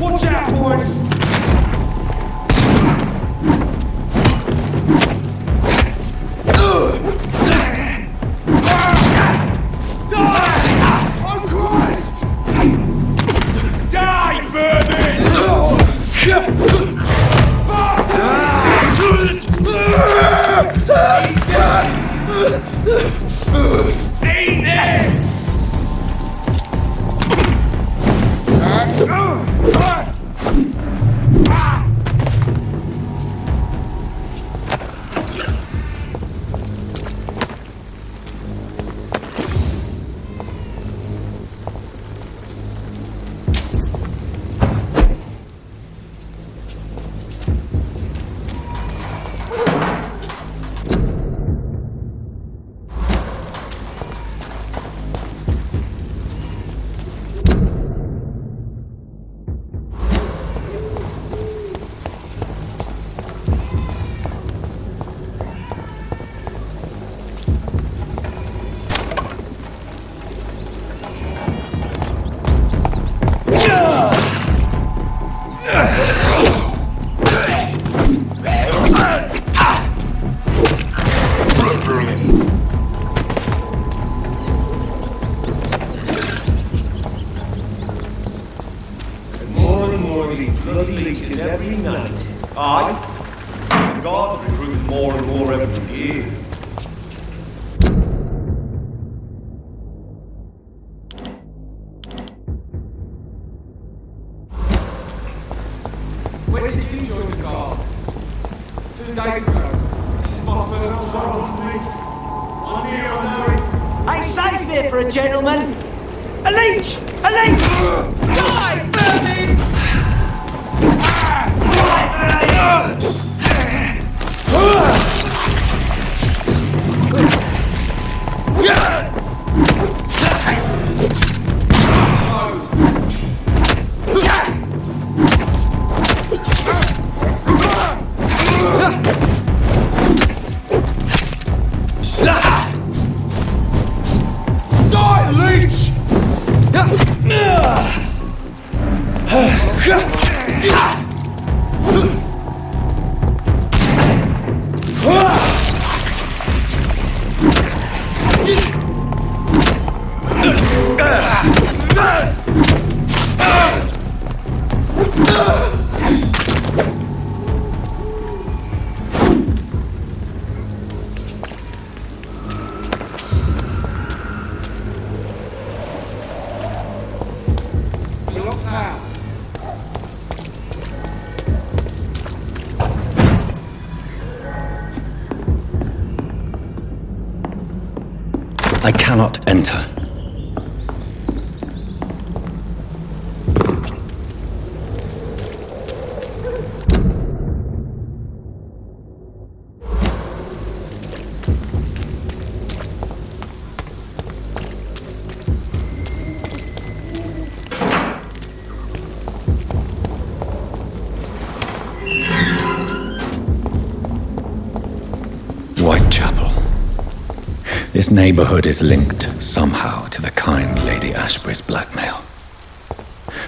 [SPEAKER 16] Watch out, boys! Oh, Christ! Die, vermin! Eat this! guards recruiting more and more every year.
[SPEAKER 17] When did you join the guard? 2 days ago. This is my first trial of meat. I'm here, I know it.
[SPEAKER 14] Ain't safe here for a gentleman. A leech! A leech! Die, Bertie!
[SPEAKER 1] I cannot enter. Whitechapel. This neighborhood is linked somehow to the kind Lady Ashbury's blackmail.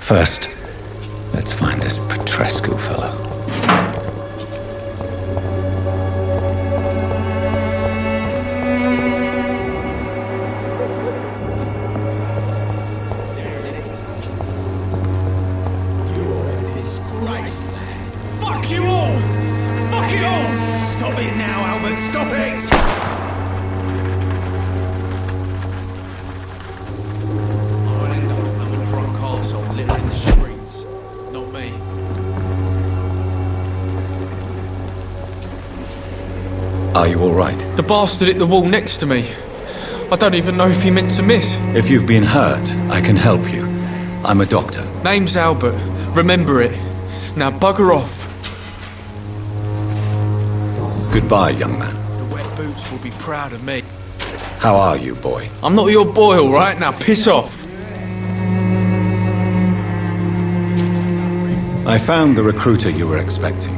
[SPEAKER 1] First, let's find this Petrescu fellow.
[SPEAKER 16] Fuck you all! Fuck it all! Stop it now, Albert, stop it!
[SPEAKER 18] I'll end up another drunk arsehole littering the streets. Not me.
[SPEAKER 12] Are you all right?
[SPEAKER 18] The bastard hit the wall next to me. I don't even know if he meant to miss.
[SPEAKER 12] If you've been hurt, I can help you. I'm a doctor.
[SPEAKER 18] Name's Albert. Remember it. Now bugger off.
[SPEAKER 12] Goodbye, young man.
[SPEAKER 18] The wet boots will be proud of me.
[SPEAKER 12] How are you, boy?
[SPEAKER 18] I'm not your boy, all right? Now piss off.
[SPEAKER 12] I found the recruiter you were expecting.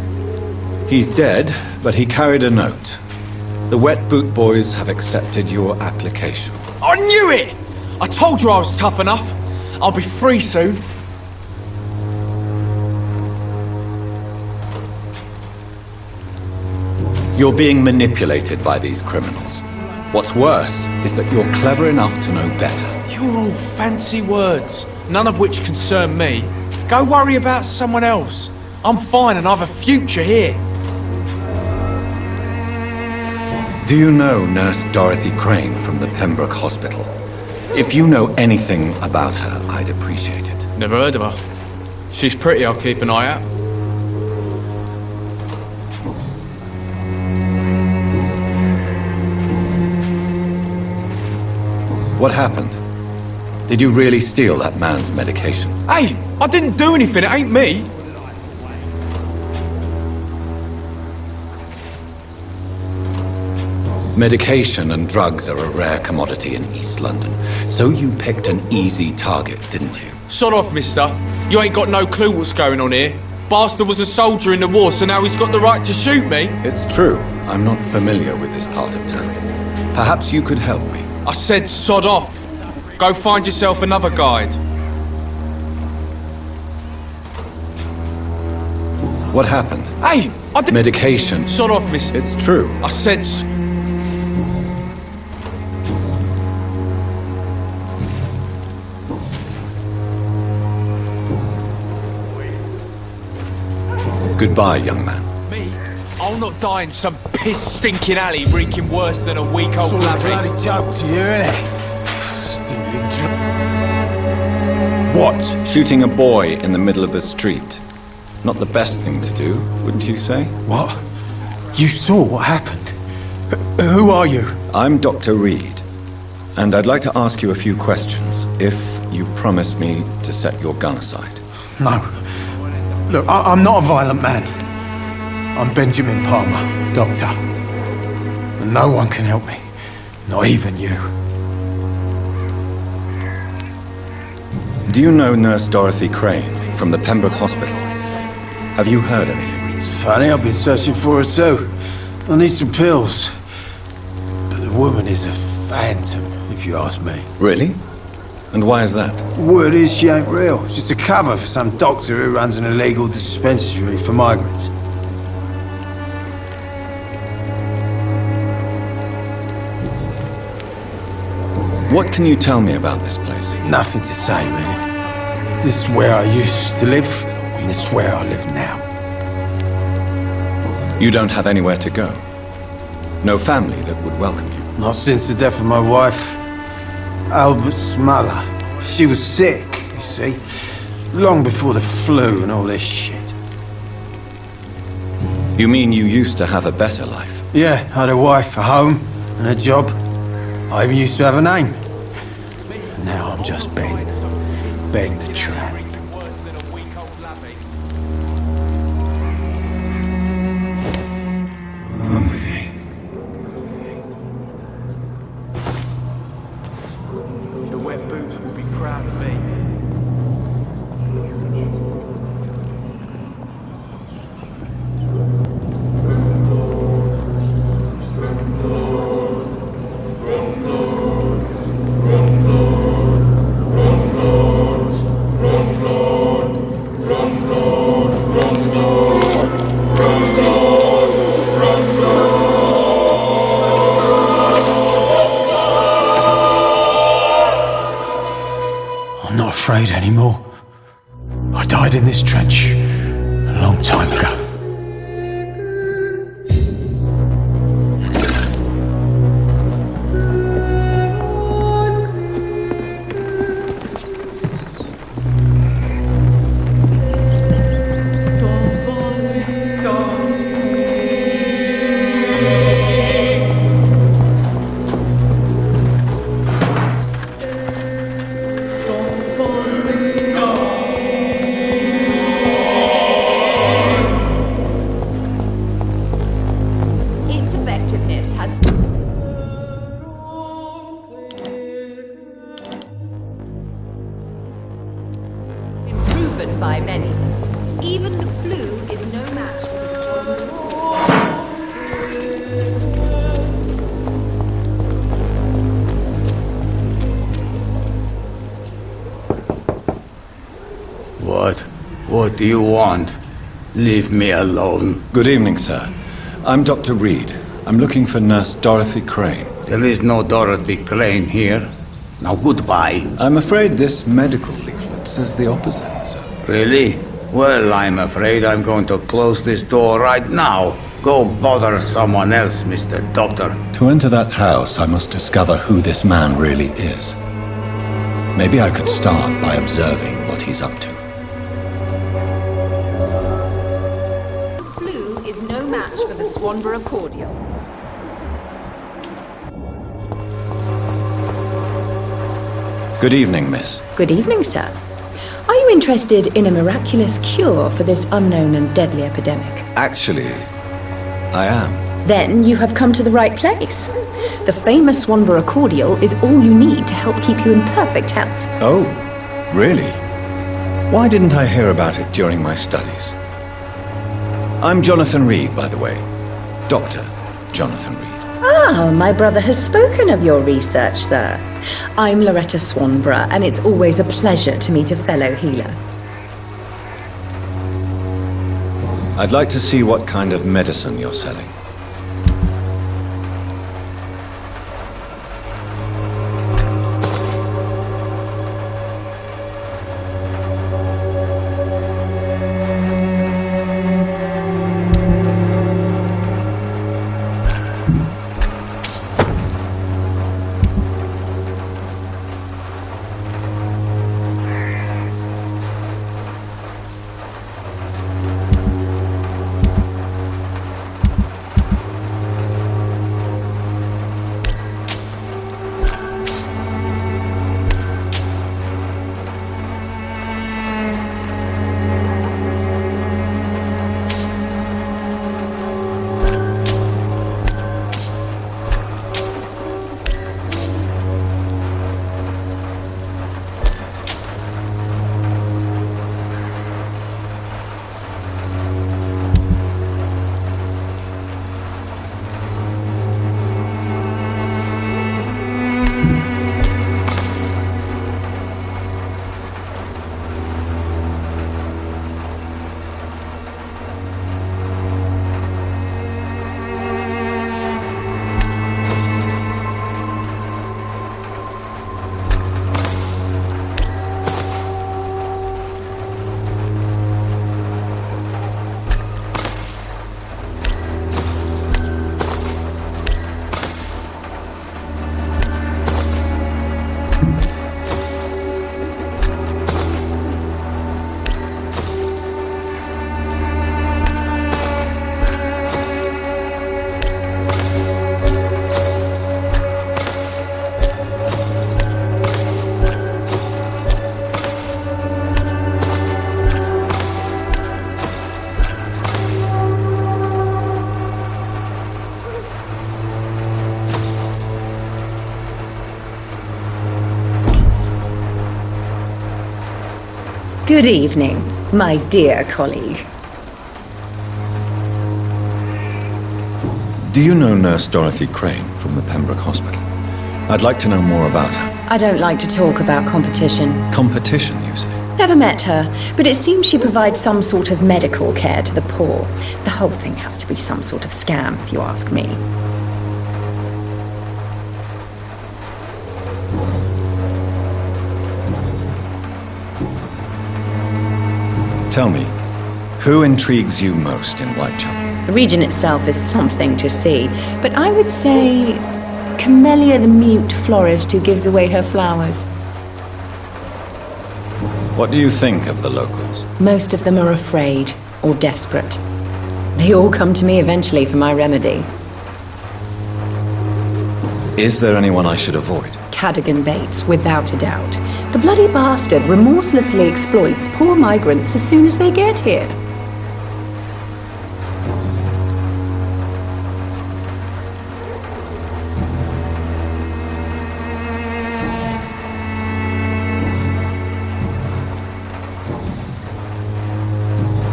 [SPEAKER 12] He's dead, but he carried a note. The Wet Boot Boys have accepted your application.
[SPEAKER 18] I knew it! I told you I was tough enough. I'll be free soon.
[SPEAKER 12] You're being manipulated by these criminals. What's worse is that you're clever enough to know better.
[SPEAKER 18] You're all fancy words, none of which concern me. Go worry about someone else. I'm fine and I've a future here.
[SPEAKER 12] Do you know Nurse Dorothy Crane from the Pembroke Hospital? If you know anything about her, I'd appreciate it.
[SPEAKER 18] Never heard of her. She's pretty, I'll keep an eye out.
[SPEAKER 12] What happened? Did you really steal that man's medication?
[SPEAKER 18] Hey, I didn't do anything, it ain't me.
[SPEAKER 12] Medication and drugs are a rare commodity in East London, so you picked an easy target, didn't you?
[SPEAKER 18] Sod off, mister. You ain't got no clue what's going on here. Bastard was a soldier in the war, so now he's got the right to shoot me.
[SPEAKER 12] It's true. I'm not familiar with this part of town. Perhaps you could help me.
[SPEAKER 18] I said sod off. Go find yourself another guide.
[SPEAKER 12] What happened?
[SPEAKER 18] Hey, I did...
[SPEAKER 12] Medication.
[SPEAKER 18] Sod off, mister.
[SPEAKER 12] It's true.
[SPEAKER 18] I said
[SPEAKER 12] Goodbye, young man.
[SPEAKER 18] Me? I'll not die in some piss-stinking alley reeking worse than a week-old
[SPEAKER 19] It's all a
[SPEAKER 18] lavvy.
[SPEAKER 19] bloody joke to you, innit? Stinking What?
[SPEAKER 12] Shooting a boy in the middle of the street. Not the best thing to do, wouldn't you say?
[SPEAKER 19] What? You saw what happened? Who are you?
[SPEAKER 12] I'm Dr. Reed, and I'd like to ask you a few questions, if you promise me to set your gun aside.
[SPEAKER 19] No. Look, I'm not a violent man. I'm Benjamin Palmer, doctor. And no one can help me. Not even you.
[SPEAKER 12] Do you know Nurse Dorothy Crane from the Pembroke Hospital? Have you heard anything?
[SPEAKER 19] It's funny, I've been searching for her too. I need some pills. But the woman is a phantom, if you ask me.
[SPEAKER 12] Really? And why is that?
[SPEAKER 19] Word is she ain't real. She's a cover for some doctor who runs an illegal dispensary for migrants.
[SPEAKER 12] What can you tell me about this place?
[SPEAKER 19] Nothing to say, really. This is where I used to live, and this is where I live now.
[SPEAKER 12] You don't have anywhere to go? No family that would welcome you?
[SPEAKER 19] Not since the death of my wife, Albert's mother. She was sick, you see. Long before the flu and all this shit.
[SPEAKER 12] You mean you used to have a better life?
[SPEAKER 19] Yeah, I had a wife, a home, and a job. I even used to have a name. Now I'm just Ben. Ben the Tramp.
[SPEAKER 18] The wet boots will be proud of me.
[SPEAKER 19] I'm not afraid anymore. I died in this trench a long time ago.
[SPEAKER 5] Its effectiveness has been proven by many. Even the flu is no match for the
[SPEAKER 15] What do you want? Leave me alone.
[SPEAKER 12] Good evening, sir. I'm Dr. Reed. I'm looking for Nurse Dorothy Crane.
[SPEAKER 15] There is no Dorothy Crane here. Now goodbye.
[SPEAKER 12] I'm afraid this medical leaflet says the opposite, sir.
[SPEAKER 15] Really? Well, I'm afraid I'm going to close this door right now. Go bother someone else, Mr. Doctor.
[SPEAKER 1] To enter that house, I must discover who this man really is. Maybe I could start by observing what he's up to.
[SPEAKER 5] flu is no match for the Swanborough cordial.
[SPEAKER 12] Good evening, miss.
[SPEAKER 20] Good evening, sir. Are you interested in a miraculous cure for this unknown and deadly epidemic?
[SPEAKER 12] Actually, I am.
[SPEAKER 20] Then you have come to the right place. The famous Swanborough cordial is all you need to help keep you in perfect health.
[SPEAKER 12] Oh, really? Why didn't I hear about it during my studies? I'm Jonathan Reed, by the way. Dr. Jonathan Reed.
[SPEAKER 20] Ah, my brother has spoken of your research, sir. I'm Loretta Swanborough, and it's always a pleasure to meet a fellow healer.
[SPEAKER 12] I'd like to see what kind of medicine you're selling.
[SPEAKER 20] Good evening, my dear colleague.
[SPEAKER 12] Do you know Nurse Dorothy Crane from the Pembroke Hospital? I'd like to know more about her.
[SPEAKER 20] I don't like to talk about competition.
[SPEAKER 12] Competition, you say?
[SPEAKER 20] Never met her, but it seems she provides some sort of medical care to the poor. The whole thing has to be some sort of scam, if you ask me.
[SPEAKER 12] Tell me, who intrigues you most in Whitechapel?
[SPEAKER 20] The region itself is something to see, but I would say Camellia the mute florist who gives away her flowers.
[SPEAKER 12] What do you think of the locals?
[SPEAKER 20] Most of them are afraid or desperate. They all come to me eventually for my remedy.
[SPEAKER 12] Is there anyone I should avoid?
[SPEAKER 20] Cadogan Bates, without a doubt. The bloody bastard remorselessly exploits poor migrants as soon as they get here.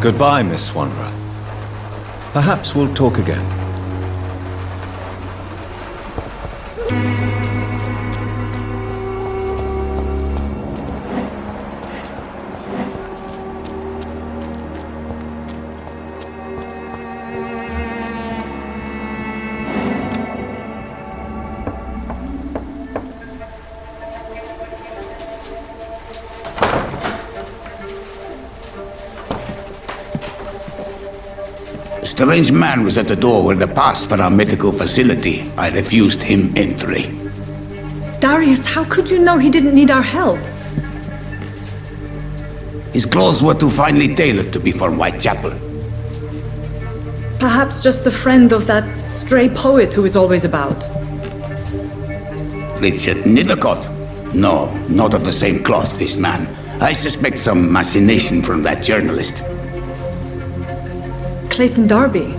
[SPEAKER 12] Goodbye, Miss Swanborough. Perhaps we'll talk again.
[SPEAKER 15] A strange man was at the door with a pass for our medical facility. I refused him entry.
[SPEAKER 2] Darius, how could you know he didn't need our help?
[SPEAKER 15] His clothes were too finely tailored to be from Whitechapel.
[SPEAKER 2] Perhaps just a friend of that stray poet who is always about.
[SPEAKER 15] Richard Nethercott? No, not of the same cloth, this man. I suspect some machination from that journalist.
[SPEAKER 2] Clayton Darby.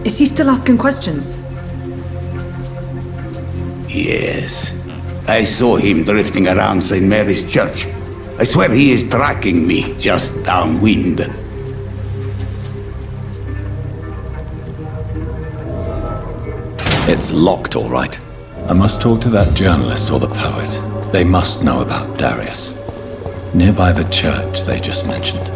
[SPEAKER 2] Is he still asking questions?
[SPEAKER 15] Yes. I saw him drifting around St. Mary's Church. I swear he is tracking me just downwind.
[SPEAKER 1] It's locked, all right. I must talk to that journalist or the poet. They must know about Darius. Nearby the church they just mentioned.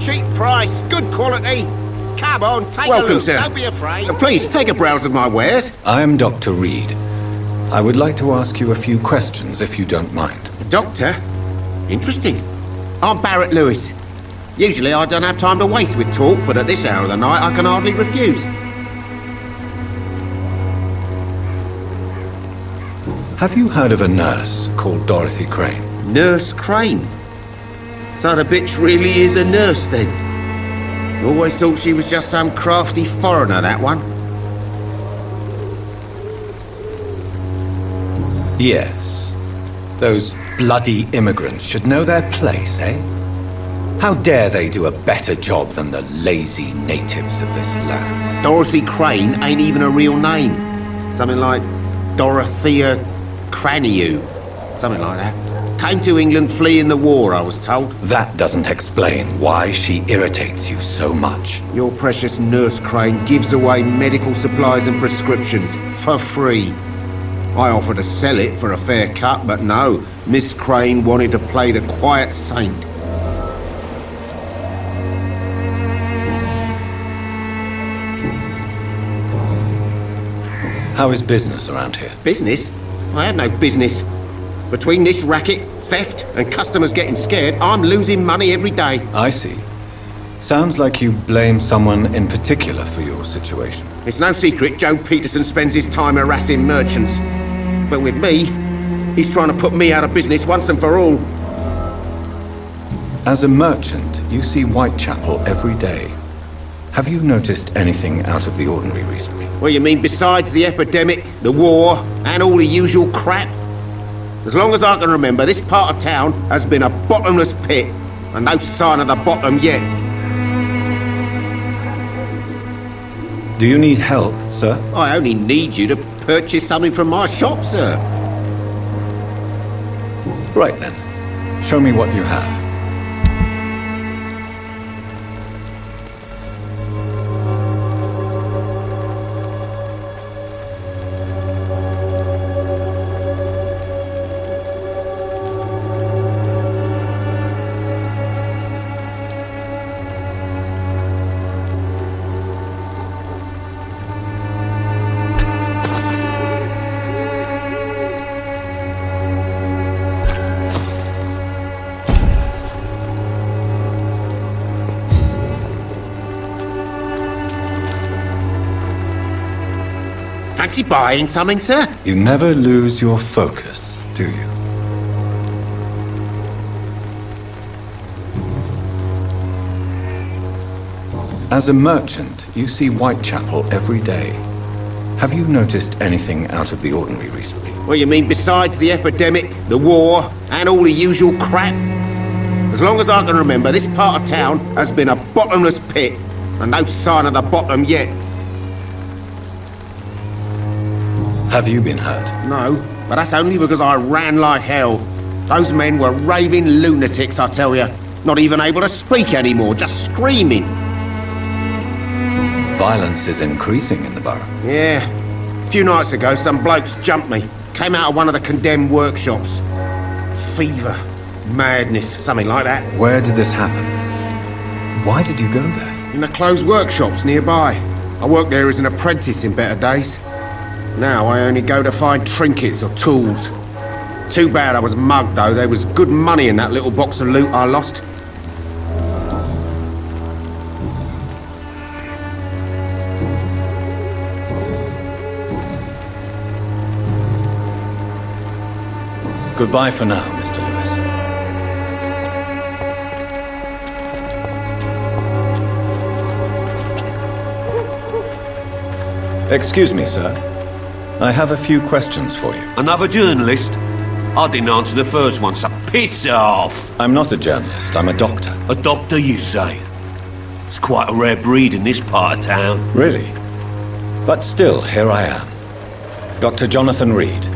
[SPEAKER 4] Cheap price, good quality. Come on, take a look.
[SPEAKER 3] Sir.
[SPEAKER 4] Don't be afraid.
[SPEAKER 3] Please, take a browse of my wares.
[SPEAKER 12] I am Dr. Reed. I would like to ask you a few questions, if you don't mind.
[SPEAKER 4] Doctor? Interesting. I'm Barrett Lewis. Usually I don't have time to waste with talk, but at this hour of the night I can hardly refuse.
[SPEAKER 12] Have you heard of a nurse called Dorothy Crane?
[SPEAKER 4] Nurse Crane? So the bitch really is a nurse then? Always thought she was just some crafty foreigner, that one.
[SPEAKER 12] Yes. Those bloody immigrants should know their place, eh? How dare they do a better job than the lazy natives of this land?
[SPEAKER 4] Dorothy Crane ain't even a real name. Something like Dorothea Craniu. Something like that. Came to England fleeing the war, I was told.
[SPEAKER 12] That doesn't explain why she irritates you so much.
[SPEAKER 4] Your precious Nurse Crane gives away medical supplies and prescriptions for free. I offered to sell it for a fair cut, but no. Miss Crane wanted to play the quiet saint.
[SPEAKER 12] How is business around here?
[SPEAKER 4] Business? I had no business. Between this racket, theft, and customers getting scared, I'm losing money every day.
[SPEAKER 12] I see. Sounds like you blame someone in particular for your situation.
[SPEAKER 4] It's no secret Joe Peterson spends his time harassing merchants. But with me, he's trying to put me out of business once and for all.
[SPEAKER 12] As a merchant, you see Whitechapel every day. Have you noticed anything out of the ordinary recently?
[SPEAKER 4] Well, you mean besides the epidemic, the war, and all the usual crap? As long as I can remember, this part of town has been a bottomless pit, and no sign of the bottom yet.
[SPEAKER 12] Do you need help, sir?
[SPEAKER 4] I only need you to purchase something from my shop, sir.
[SPEAKER 12] Right then. Show me what you have.
[SPEAKER 4] Fancy buying something, sir?
[SPEAKER 12] You never lose your focus, do you? As a merchant, you see Whitechapel every day. Have you noticed anything out of the ordinary recently?
[SPEAKER 4] Well, you mean besides the epidemic, the war, and all the usual crap? As long as I can remember, this part of town has been a bottomless pit, and no sign of the bottom yet.
[SPEAKER 12] Have you been hurt?
[SPEAKER 4] No, but that's only because I ran like hell. Those men were raving lunatics, I tell you. Not even able to speak anymore, just screaming.
[SPEAKER 12] Violence is increasing in the borough.
[SPEAKER 4] Yeah. A few nights ago, some blokes jumped me. Came out of one of the condemned workshops. Fever, madness, something like that.
[SPEAKER 12] Where did this happen? Why did you go there?
[SPEAKER 4] In the closed workshops nearby. I worked there as an apprentice in better days. Now I only go to find trinkets or tools. Too bad I was mugged, though. There was good money in that little box of loot I lost.
[SPEAKER 12] Goodbye for now, Mr. Lewis. Excuse me, sir. I have a few questions for you.
[SPEAKER 6] Another journalist? I didn't answer the first one, so piss off!
[SPEAKER 12] I'm not a journalist, I'm a doctor.
[SPEAKER 6] A doctor, you say? It's quite a rare breed in this part of town.
[SPEAKER 12] Really? But still, here I am. Dr. Jonathan Reed,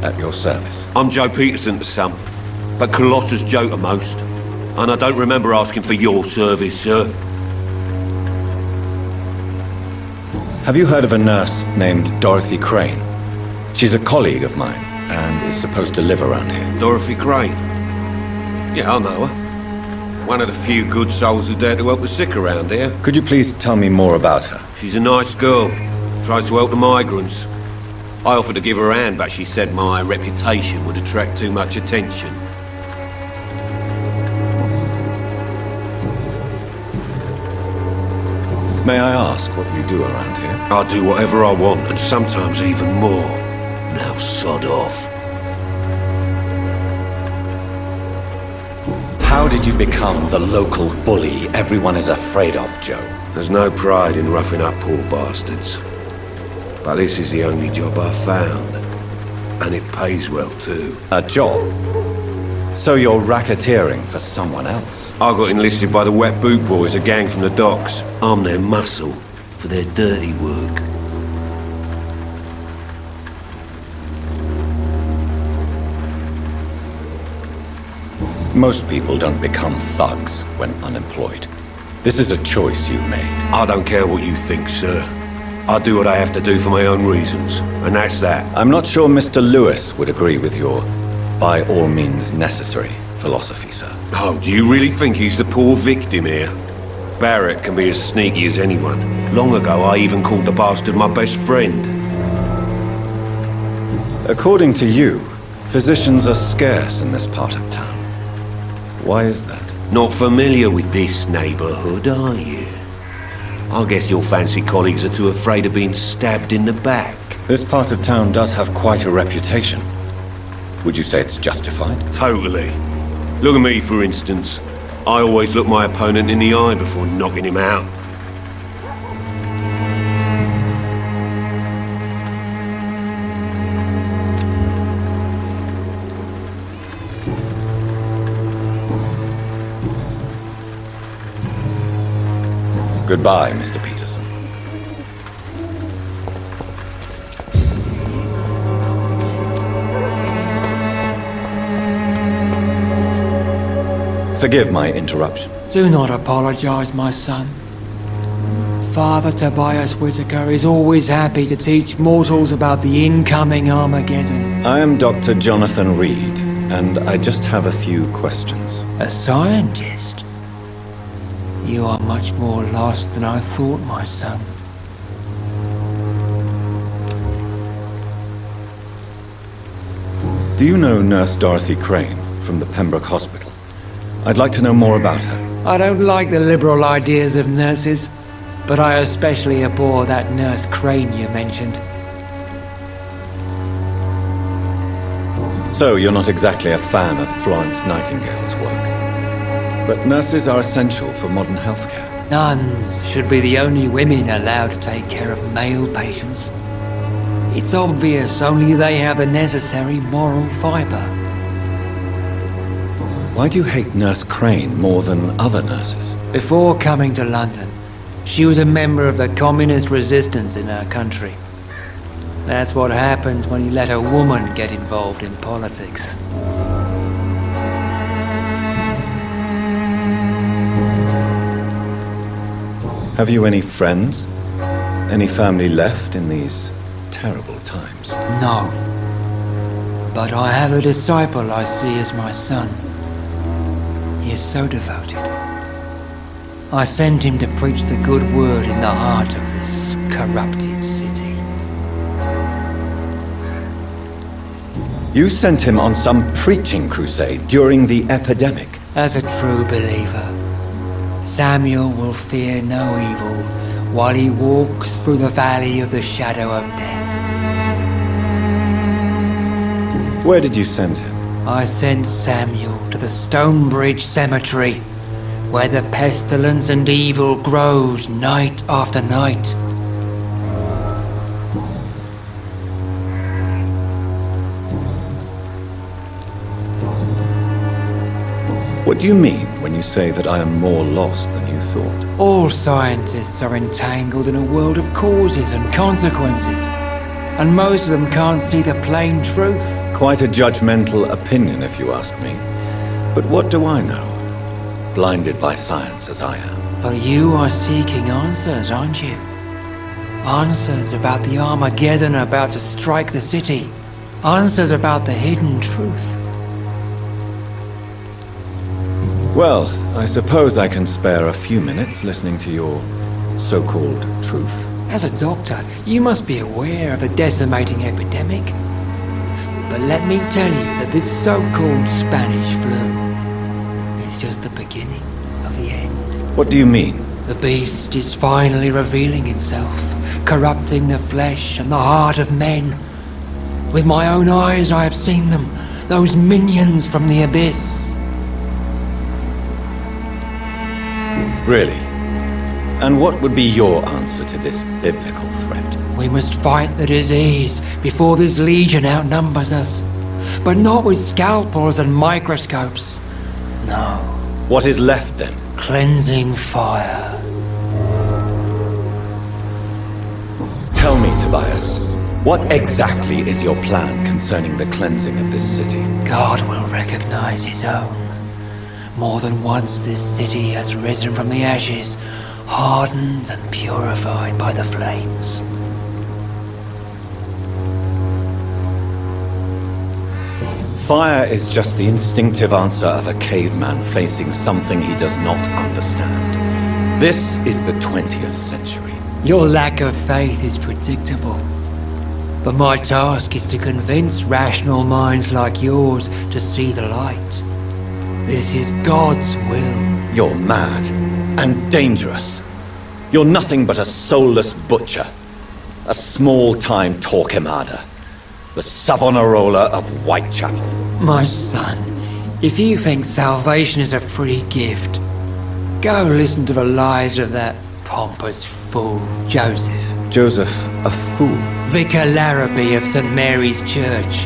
[SPEAKER 12] at your service.
[SPEAKER 6] I'm Joe Peterson to some, but Colossus Joe to most. And I don't remember asking for your service, sir.
[SPEAKER 12] Have you heard of a nurse named Dorothy Crane? She's a colleague of mine, and is supposed to live around here.
[SPEAKER 6] Dorothy Crane? Yeah, I know her. One of the few good souls who dare to help the sick around here.
[SPEAKER 12] Could you please tell me more about her?
[SPEAKER 6] She's a nice girl. Tries to help the migrants. I offered to give her a hand, but she said my reputation would attract too much attention.
[SPEAKER 12] May I ask what you do around here?
[SPEAKER 6] I do whatever I want, and sometimes even more. Now sod off.
[SPEAKER 12] How did you become the local bully everyone is afraid of, Joe?
[SPEAKER 6] There's no pride in roughing up poor bastards. But this is the only job I've found. And it pays well, too.
[SPEAKER 12] A job? So you're racketeering for someone else?
[SPEAKER 6] I got enlisted by the Wet Boot Boys, a gang from the docks. I'm their muscle for their dirty work.
[SPEAKER 12] Most people don't become thugs when unemployed. This is a choice you made.
[SPEAKER 6] I don't care what you think, sir. I do what I have to do for my own reasons, and that's that.
[SPEAKER 12] I'm not sure Mr. Lewis would agree with your by all means necessary philosophy, sir.
[SPEAKER 6] Oh, do you really think he's the poor victim here? Barrett can be as sneaky as anyone. Long ago, I even called the bastard my best friend.
[SPEAKER 1] According to you, physicians are scarce in this part of town. Why is that?
[SPEAKER 3] Not familiar with this neighborhood, are you? I guess your fancy colleagues are too afraid of being stabbed in the back.
[SPEAKER 1] This part of town does have quite a reputation. Would you say it's justified?
[SPEAKER 3] Totally. Look at me, for instance. I always look my opponent in the eye before knocking him out.
[SPEAKER 1] Goodbye, Mr. Peterson. Forgive my interruption.
[SPEAKER 14] Do not apologize, my son. Father Tobias Whitaker is always happy to teach mortals about the incoming Armageddon.
[SPEAKER 1] I am Dr. Jonathan Reed, and I just have a few questions.
[SPEAKER 14] A scientist? You are much more lost than I thought, my son.
[SPEAKER 1] Do you know Nurse Dorothy Crane from the Pembroke Hospital? I'd like to know more about her.
[SPEAKER 14] I don't like the liberal ideas of nurses, but I especially abhor that Nurse Crane you mentioned.
[SPEAKER 1] So you're not exactly a fan of Florence Nightingale's work. But nurses are essential for modern healthcare.
[SPEAKER 14] Nuns should be the only women allowed to take care of male patients. It's obvious only they have the necessary moral fiber.
[SPEAKER 1] Why do you hate Nurse Crane more than other nurses?
[SPEAKER 14] Before coming to London, she was a member of the communist resistance in her country. That's what happens when you let a woman get involved in politics.
[SPEAKER 1] Have you any friends? Any family left in these terrible times?
[SPEAKER 14] No. But I have a disciple I see as my son. He is so devoted. I sent him to preach the good word in the heart of this corrupted city.
[SPEAKER 1] You sent him on some preaching crusade during the epidemic.
[SPEAKER 14] As a true believer, Samuel will fear no evil while he walks through the valley of the shadow of death.
[SPEAKER 1] Where did you send him?
[SPEAKER 14] I sent Samuel to the Stonebridge Cemetery, where the pestilence and evil grows night after night.
[SPEAKER 1] What do you mean when you say that I am more lost than you thought?
[SPEAKER 14] All scientists are entangled in a world of causes and consequences, and most of them can't see the plain truth.
[SPEAKER 1] Quite a judgmental opinion, if you ask me. But what do I know? Blinded by science as I am.
[SPEAKER 14] But you are seeking answers, aren't you? Answers about the Armageddon about to strike the city. Answers about the hidden truth.
[SPEAKER 1] Well, I suppose I can spare a few minutes listening to your so-called truth.
[SPEAKER 14] As a doctor, you must be aware of the decimating epidemic. But let me tell you that this so-called Spanish flu is just the beginning of the end.
[SPEAKER 1] What do you mean?
[SPEAKER 14] The beast is finally revealing itself, corrupting the flesh and the heart of men. With my own eyes I have seen them, those minions from the abyss.
[SPEAKER 1] Really? And what would be your answer to this biblical threat?
[SPEAKER 14] We must fight the disease before this legion outnumbers us. But not with scalpels and microscopes. No.
[SPEAKER 1] What is left then?
[SPEAKER 14] Cleansing fire.
[SPEAKER 1] Tell me, Tobias, what exactly is your plan concerning the cleansing of this city?
[SPEAKER 14] God will recognize his own. More than once this city has risen from the ashes, hardened and purified by the flames.
[SPEAKER 1] Fire is just the instinctive answer of a caveman facing something he does not understand. This is the 20th century.
[SPEAKER 14] Your lack of faith is predictable. But my task is to convince rational minds like yours to see the light. This is God's will.
[SPEAKER 12] You're mad and dangerous. You're nothing but a soulless butcher. A small-time Torquemada. The Savonarola of Whitechapel.
[SPEAKER 14] My son, if you think salvation is a free gift, go listen to the lies of that pompous fool, Joseph.
[SPEAKER 12] Joseph, a fool?
[SPEAKER 14] Vicar Larrabee of St. Mary's Church.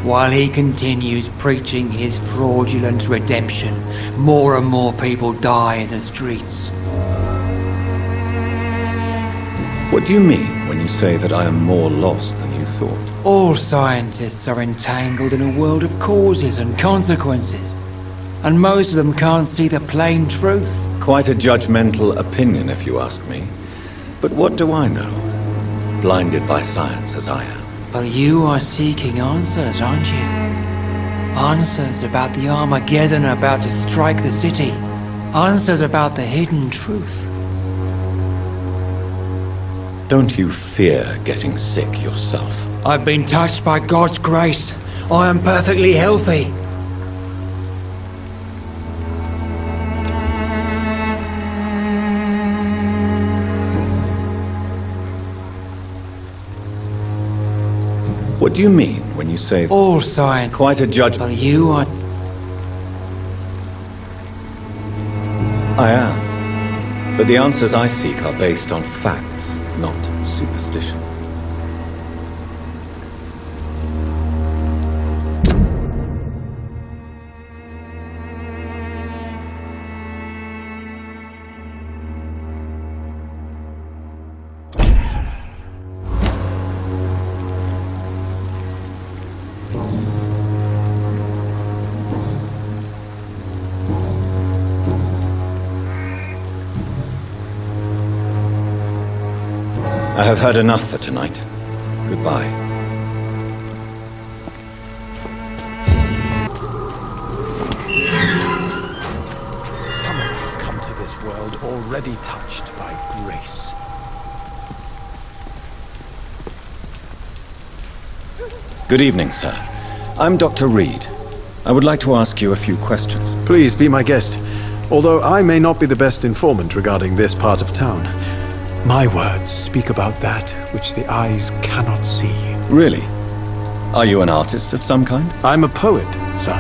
[SPEAKER 14] While he continues preaching his fraudulent redemption, more and more people die in the streets.
[SPEAKER 12] What do you mean when you say that I am more lost than you thought?
[SPEAKER 14] All scientists are entangled in a world of causes and consequences, and most of them can't see the plain truth.
[SPEAKER 12] Quite a judgmental opinion, if you ask me. But what do I know? Blinded by science as I am.
[SPEAKER 14] But you are seeking answers, aren't you? Answers about the Armageddon about to strike the city. Answers about the hidden truth.
[SPEAKER 12] Don't you fear getting sick yourself?
[SPEAKER 14] I've been touched by God's grace. I am perfectly healthy.
[SPEAKER 12] What do you mean when you say
[SPEAKER 14] all science?
[SPEAKER 12] Quite a judgment.
[SPEAKER 14] But you are.
[SPEAKER 12] I am. But the answers I seek are based on facts, not superstition. I have heard enough for tonight. Goodbye.
[SPEAKER 7] Some of us come to this world already touched by grace.
[SPEAKER 12] Good evening, sir. I'm Dr. Reed. I would like to ask you a few questions.
[SPEAKER 21] Please be my guest, although I may not be the best informant regarding this part of town. My words speak about that which the eyes cannot see.
[SPEAKER 12] Really? Are you an artist of some kind?
[SPEAKER 21] I'm a poet, sir.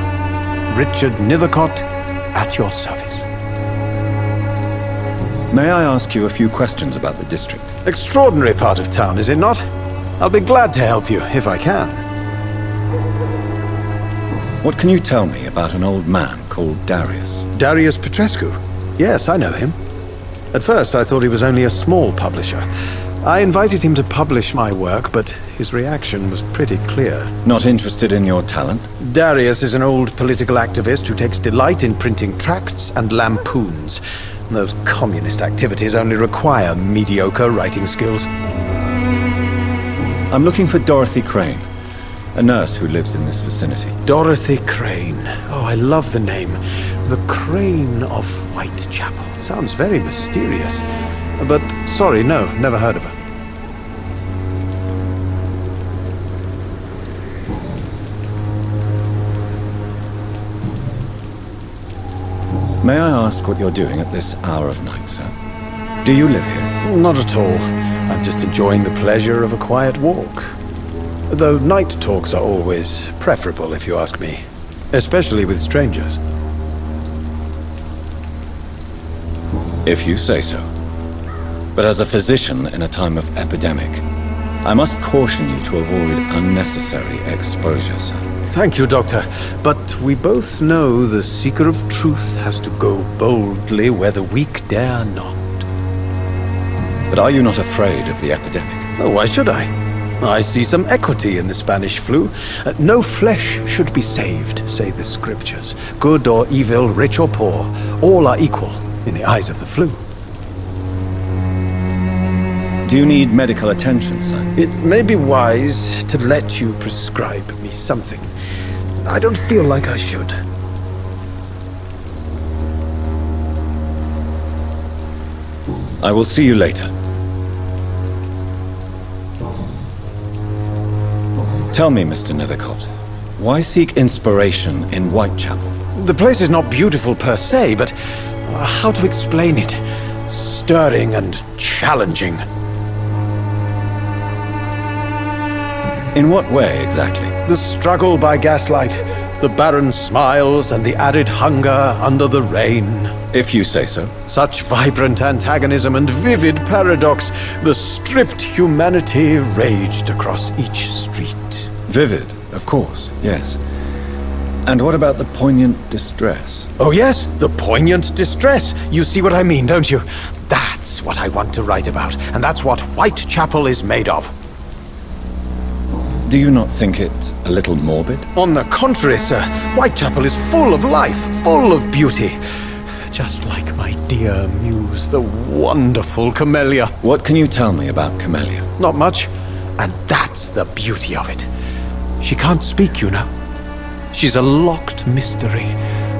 [SPEAKER 21] Richard Nethercott, at your service.
[SPEAKER 12] May I ask you a few questions about the district?
[SPEAKER 21] Extraordinary part of town, is it not? I'll be glad to help you, if I can.
[SPEAKER 12] What can you tell me about an old man called Darius?
[SPEAKER 21] Darius Petrescu? Yes, I know him. At first, I thought he was only a small publisher. I invited him to publish my work, but his reaction was pretty clear.
[SPEAKER 12] Not interested in your talent?
[SPEAKER 21] Darius is an old political activist who takes delight in printing tracts and lampoons. Those communist activities only require mediocre writing skills.
[SPEAKER 12] I'm looking for Dorothy Crane, a nurse who lives in this vicinity.
[SPEAKER 21] Dorothy Crane. Oh, I love the name. The Crane of Whitechapel. Sounds very mysterious. But, sorry, no, never heard of her.
[SPEAKER 12] May I ask what you're doing at this hour of night, sir? Do you live here?
[SPEAKER 21] Not at all. I'm just enjoying the pleasure of a quiet walk. Though night talks are always preferable, if you ask me. Especially with strangers.
[SPEAKER 12] If you say so. But as a physician in a time of epidemic, I must caution you to avoid unnecessary exposure, sir.
[SPEAKER 21] Thank you, Doctor. But we both know the seeker of truth has to go boldly where the weak dare not.
[SPEAKER 12] But are you not afraid of the epidemic?
[SPEAKER 21] Oh, why should I? I see some equity in the Spanish flu. No flesh should be saved, say the scriptures. Good or evil, rich or poor, all are equal in the eyes of the flu.
[SPEAKER 12] Do you need medical attention, sir?
[SPEAKER 21] It may be wise to let you prescribe me something. I don't feel like I should.
[SPEAKER 12] I will see you later. Tell me, Mr. Nethercott, why seek inspiration in Whitechapel?
[SPEAKER 21] The place is not beautiful per se, but how to explain it? Stirring and challenging.
[SPEAKER 12] In what way, exactly?
[SPEAKER 21] The struggle by gaslight, the barren smiles, and the added hunger under the rain.
[SPEAKER 12] If you say so.
[SPEAKER 21] Such vibrant antagonism and vivid paradox. The stripped humanity raged across each street.
[SPEAKER 12] Vivid, of course, yes. And what about the poignant distress?
[SPEAKER 21] Oh yes, the poignant distress. You see what I mean, don't you? That's what I want to write about, and that's what Whitechapel is made of.
[SPEAKER 12] Do you not think it a little morbid?
[SPEAKER 21] On the contrary, sir. Whitechapel is full of life, full of beauty. Just like my dear muse, the wonderful Camellia.
[SPEAKER 12] What can you tell me about Camellia?
[SPEAKER 21] Not much, and that's the beauty of it. She can't speak, you know. She's a locked mystery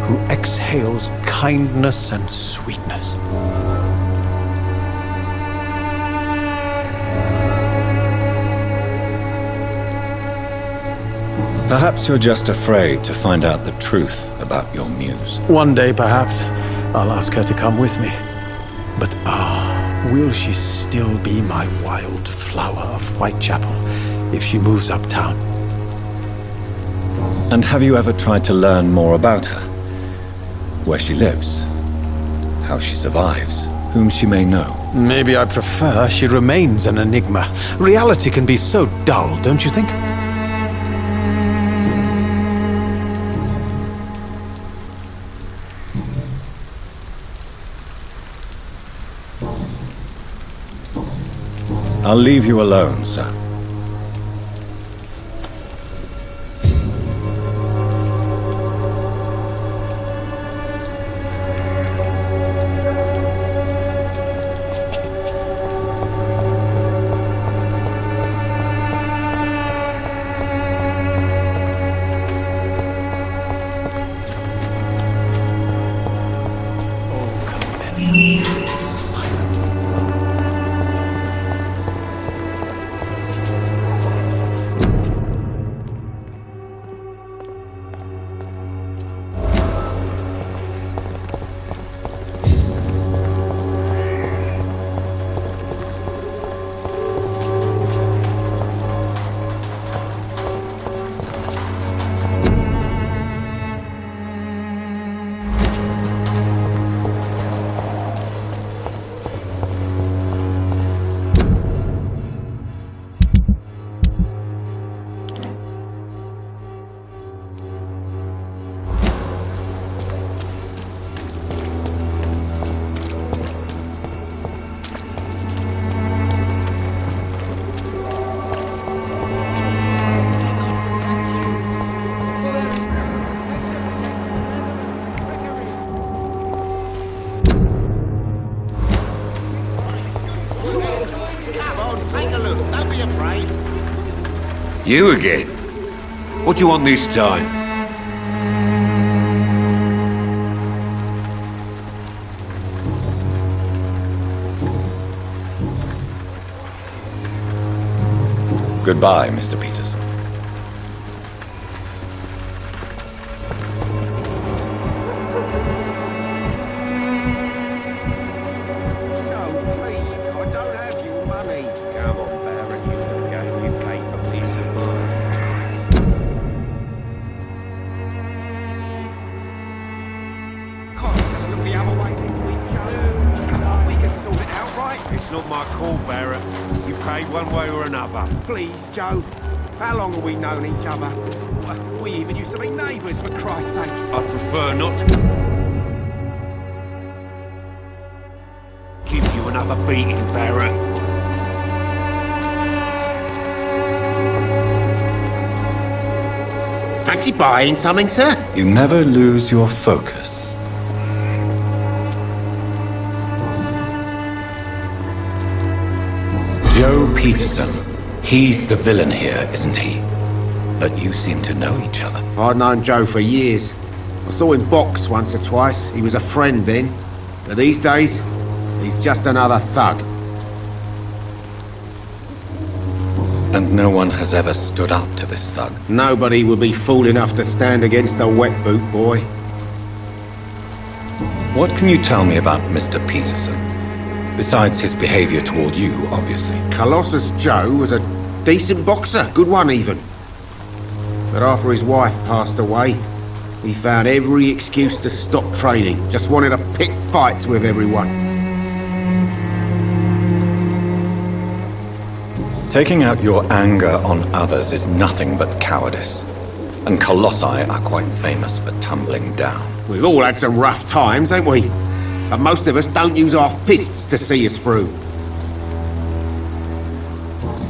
[SPEAKER 21] who exhales kindness and sweetness.
[SPEAKER 12] Perhaps you're just afraid to find out the truth about your muse.
[SPEAKER 21] One day, perhaps, I'll ask her to come with me. But will she still be my wild flower of Whitechapel if she moves uptown?
[SPEAKER 12] And have you ever tried to learn more about her? Where she lives? How she survives? Whom she may know?
[SPEAKER 21] Maybe I prefer she remains an enigma. Reality can be so dull, don't you think?
[SPEAKER 12] I'll leave you alone, sir.
[SPEAKER 3] You again? What do you want this time?
[SPEAKER 12] Goodbye, Mr. Peterson.
[SPEAKER 4] Please, Joe. How long have we known each other? We even used to be neighbours, for Christ's sake.
[SPEAKER 3] I prefer not to give you another beating, Barrett.
[SPEAKER 4] Fancy buying something, sir?
[SPEAKER 12] You never lose your focus. Joe Peterson. He's the villain here, isn't he? But you seem to know each other.
[SPEAKER 4] I'd known Joe for years. I saw him box once or twice. He was a friend then. But these days, he's just another thug.
[SPEAKER 12] And no one has ever stood up to this thug.
[SPEAKER 4] Nobody would be fool enough to stand against the wet boot boy.
[SPEAKER 12] What can you tell me about Mr. Peterson? Besides his behavior toward you, obviously.
[SPEAKER 4] Colossus Joe was a decent boxer, good one even. But after his wife passed away, he found every excuse to stop training. Just wanted to pick fights with everyone.
[SPEAKER 12] Taking out your anger on others is nothing but cowardice. And Colossi are quite famous for tumbling down.
[SPEAKER 4] We've all had some rough times, ain't we? But most of us don't use our fists to see us through.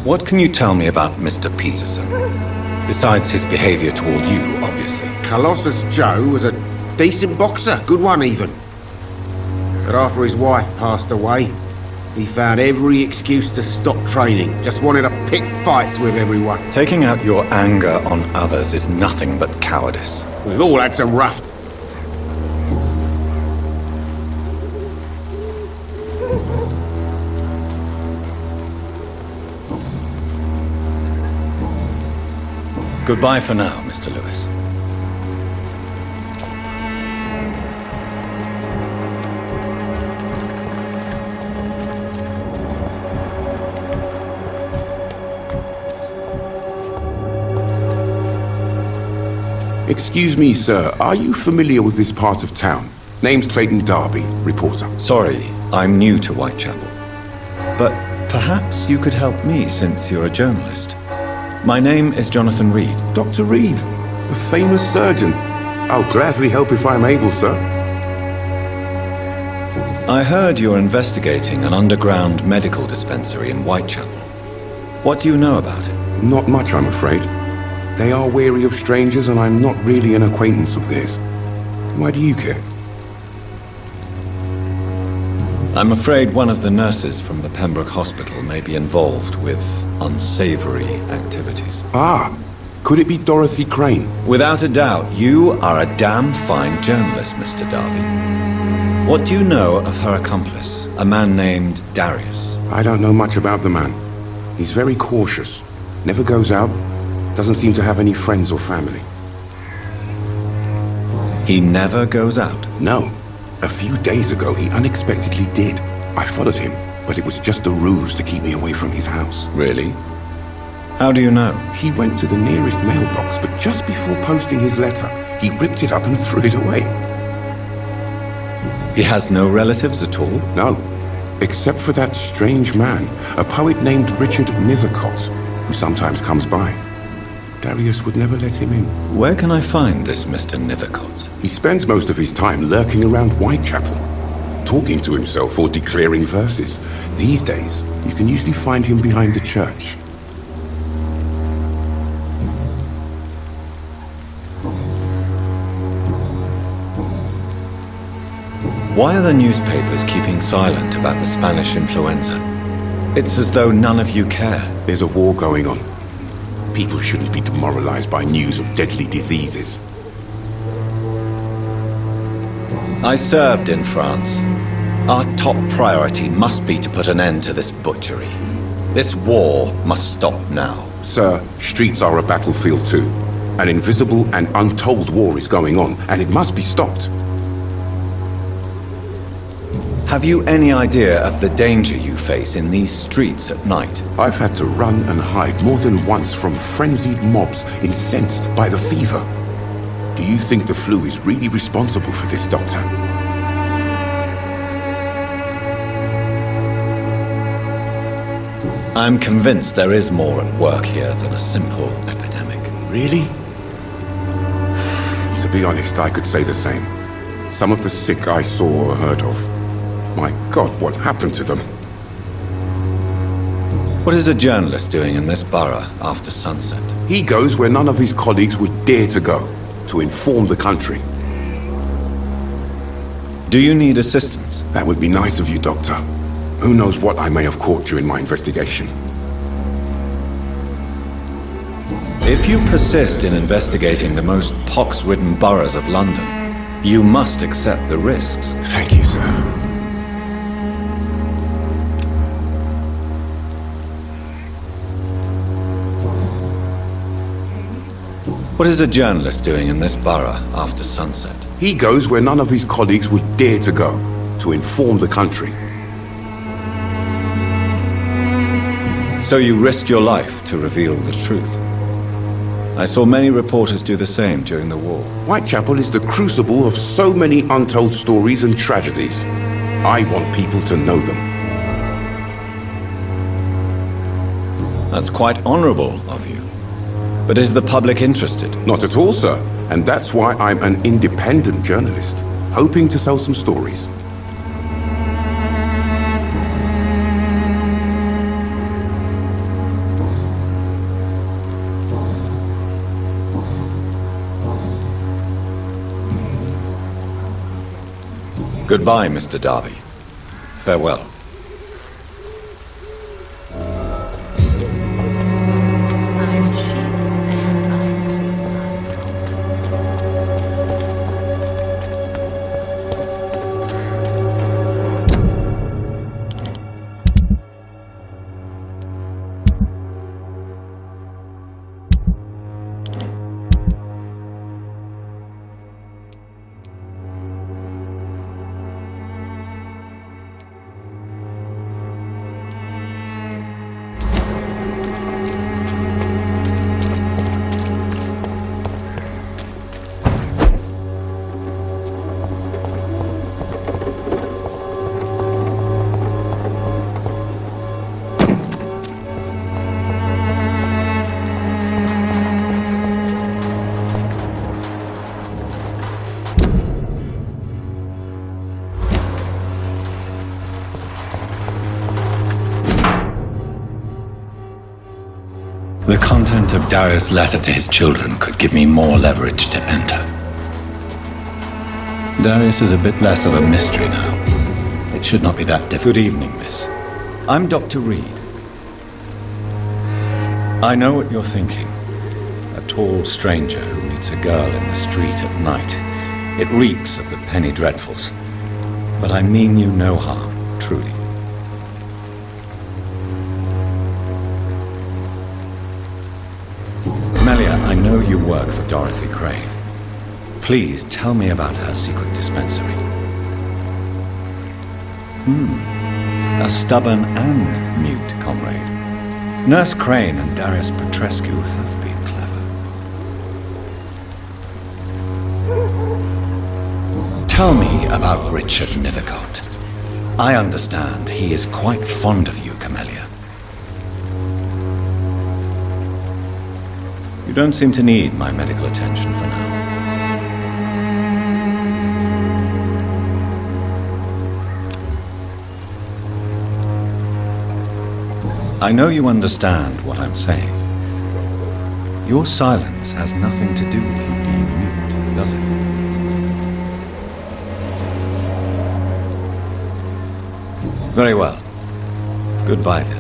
[SPEAKER 12] What can you tell me about Mr. Peterson? Besides his behavior toward you, obviously.
[SPEAKER 4] Colossus Joe was a decent boxer, good one even. But after his wife passed away, he found every excuse to stop training. Just wanted to pick fights with everyone.
[SPEAKER 12] Taking out your anger on others is nothing but cowardice.
[SPEAKER 4] We've all had some rough...
[SPEAKER 12] Goodbye for now, Mr. Lewis.
[SPEAKER 8] Excuse me, sir. Are you familiar with this part of town? Name's Clayton Darby, reporter.
[SPEAKER 12] Sorry, I'm new to Whitechapel. But perhaps you could help me since you're a journalist. My name is Jonathan Reed.
[SPEAKER 8] Dr. Reed, the famous surgeon. I'll gladly help if I'm able, sir.
[SPEAKER 12] I heard you're investigating an underground medical dispensary in Whitechapel. What do you know about it?
[SPEAKER 8] Not much, I'm afraid. They are wary of strangers, and I'm not really an acquaintance of theirs. Why do you care?
[SPEAKER 12] I'm afraid one of the nurses from the Pembroke Hospital may be involved with unsavory activities.
[SPEAKER 8] Ah, could it be Dorothy Crane?
[SPEAKER 12] Without a doubt, you are a damn fine journalist, Mr. Darby. What do you know of her accomplice, a man named Darius?
[SPEAKER 8] I don't know much about the man. He's very cautious, never goes out, doesn't seem to have any friends or family.
[SPEAKER 12] He never goes out?
[SPEAKER 8] No. A few days ago, he unexpectedly did. I followed him, but it was just a ruse to keep me away from his house.
[SPEAKER 12] Really? How do you know?
[SPEAKER 8] He went to the nearest mailbox, but just before posting his letter, he ripped it up and threw it away.
[SPEAKER 12] He has no relatives at all?
[SPEAKER 8] No, except for that strange man, a poet named Richard Nethercott, who sometimes comes by. Darius would never let him in.
[SPEAKER 12] Where can I find this Mr. Nethercott?
[SPEAKER 8] He spends most of his time lurking around Whitechapel, talking to himself or declaring verses. These days, you can usually find him behind the church.
[SPEAKER 12] Why are the newspapers keeping silent about the Spanish influenza? It's as though none of you care.
[SPEAKER 8] There's a war going on. People shouldn't be demoralized by news of deadly diseases.
[SPEAKER 12] I served in France. Our top priority must be to put an end to this butchery. This war must stop now.
[SPEAKER 8] Sir, streets are a battlefield too. An invisible and untold war is going on, and it must be stopped.
[SPEAKER 12] Have you any idea of the danger you face in these streets at night?
[SPEAKER 8] I've had to run and hide more than once from frenzied mobs incensed by the fever. Do you think the flu is really responsible for this, Doctor?
[SPEAKER 12] I'm convinced there is more at work here than a simple epidemic.
[SPEAKER 8] Really? To be honest, I could say the same. Some of the sick I saw or heard of. My God, what happened to them?
[SPEAKER 12] What is a journalist doing in this borough after sunset?
[SPEAKER 8] He goes where none of his colleagues would dare to go, to inform the country.
[SPEAKER 12] Do you need assistance?
[SPEAKER 8] That would be nice of you, Doctor. Who knows what I may have caught during my investigation.
[SPEAKER 12] If you persist in investigating the most pox-ridden boroughs of London, you must accept the risks.
[SPEAKER 8] Thank you, sir.
[SPEAKER 1] What is a journalist doing in this borough after sunset?
[SPEAKER 8] He goes where none of his colleagues would dare to go, to inform the country.
[SPEAKER 1] So you risk your life to reveal the truth. I saw many reporters do the same during the war.
[SPEAKER 8] Whitechapel is the crucible of so many untold stories and tragedies. I want people to know them.
[SPEAKER 1] That's quite honorable of you. But is the public interested?
[SPEAKER 8] Not at all, sir. And that's why I'm an independent journalist, hoping to sell some stories.
[SPEAKER 1] Goodbye, Mr. Darby. Farewell. The content of Darius' letter to his children could give me more leverage to enter. Darius is a bit less of a mystery now. It should not be that difficult. Good evening, miss. I'm Dr. Reed. I know what you're thinking. A tall stranger who meets a girl in the street at night. It reeks of the penny dreadfuls. But I mean you no harm, truly. Melia, I know you work for Dorothy Crane. Please tell me about her secret dispensary. A stubborn and mute comrade. Nurse Crane and Darius Petrescu have been clever. Tell me about Richard Nithercott. I understand he is quite fond of you, Camellia. You don't seem to need my medical attention for now. I know you understand what I'm saying. Your silence has nothing to do with you being mute, does it? Very well. Goodbye then.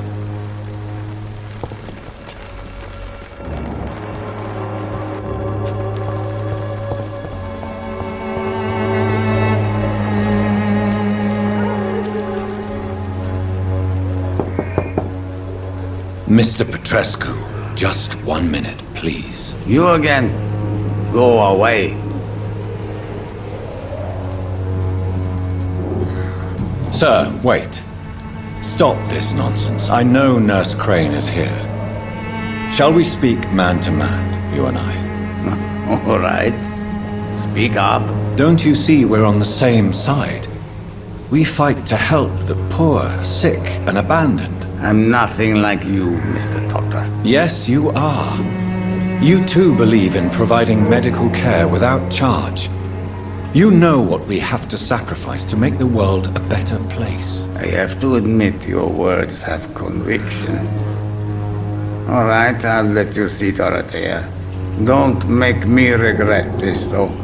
[SPEAKER 1] Mr. Petrescu, just 1 minute, please.
[SPEAKER 15] You again? Go away.
[SPEAKER 1] Sir, wait. Stop this nonsense. I know Nurse Crane is here. Shall we speak man to man, you and I?
[SPEAKER 15] All right. Speak up.
[SPEAKER 1] Don't you see we're on the same side? We fight to help the poor, sick, and abandoned.
[SPEAKER 15] I'm nothing like you, Mr. Doctor.
[SPEAKER 1] Yes, you are. You too believe in providing medical care without charge. You know what we have to sacrifice to make the world a better place.
[SPEAKER 15] I have to admit your words have conviction. All right, I'll let you see, Dorothea. Don't make me regret this, though.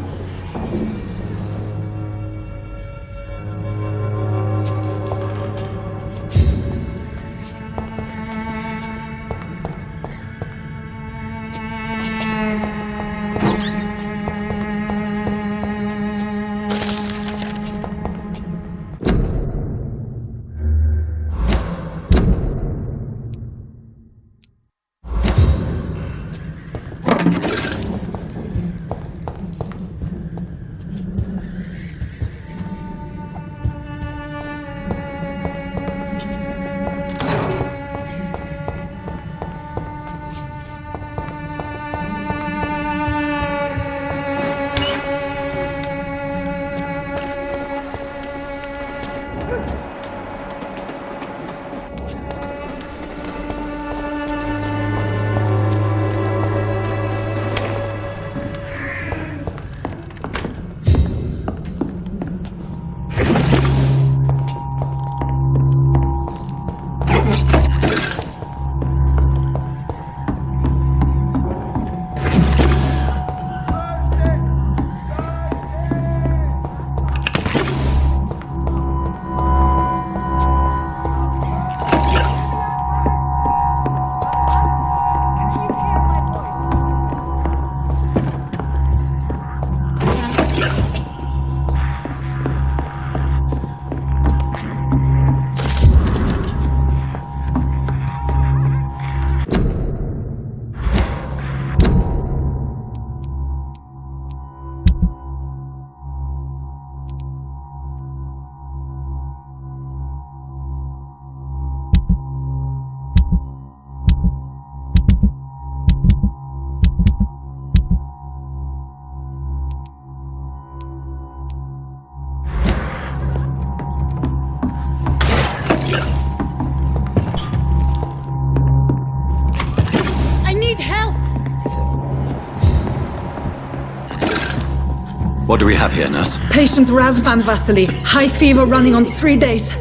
[SPEAKER 1] What do we have here, nurse?
[SPEAKER 2] Patient Raz Van Vasily. High fever running on 3 days.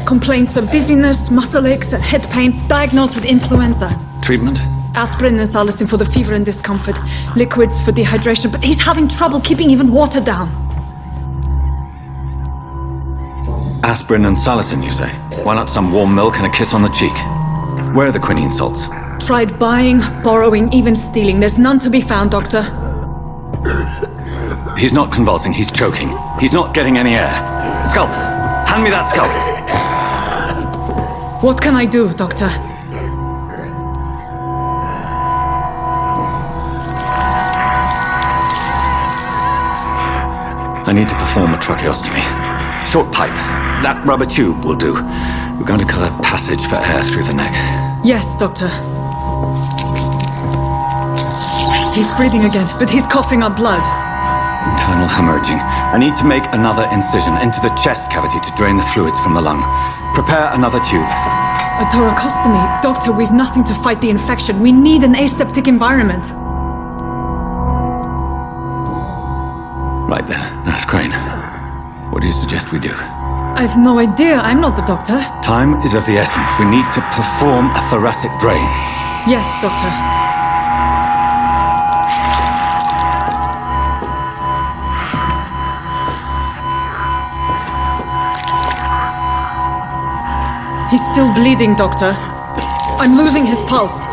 [SPEAKER 2] Complaints of dizziness, muscle aches, and head pain. Diagnosed with influenza.
[SPEAKER 1] Treatment?
[SPEAKER 2] Aspirin and salicin for the fever and discomfort. Liquids for dehydration, but he's having trouble keeping even water down.
[SPEAKER 1] Aspirin and salicin, you say? Why not some warm milk and a kiss on the cheek? Where are the quinine salts?
[SPEAKER 2] Tried buying, borrowing, even stealing. There's none to be found, Doctor.
[SPEAKER 1] He's not convulsing, he's choking. He's not getting any air. Scalp! Hand me that scalp!
[SPEAKER 2] What can I do, Doctor?
[SPEAKER 1] I need to perform a tracheostomy. Short pipe. That rubber tube will do. We're going to cut a passage for air through the neck.
[SPEAKER 2] Yes, Doctor. He's breathing again, but he's coughing up blood.
[SPEAKER 1] Internal hemorrhaging. I need to make another incision into the chest cavity to drain the fluids from the lung. Prepare another tube.
[SPEAKER 2] A thoracostomy? Doctor, we've nothing to fight the infection. We need an aseptic environment.
[SPEAKER 1] Right then, Nurse Crane. What do you suggest we do?
[SPEAKER 2] I've no idea. I'm not the doctor.
[SPEAKER 1] Time is of the essence. We need to perform a thoracic drain.
[SPEAKER 2] Yes, Doctor. He's still bleeding, Doctor. I'm losing his pulse.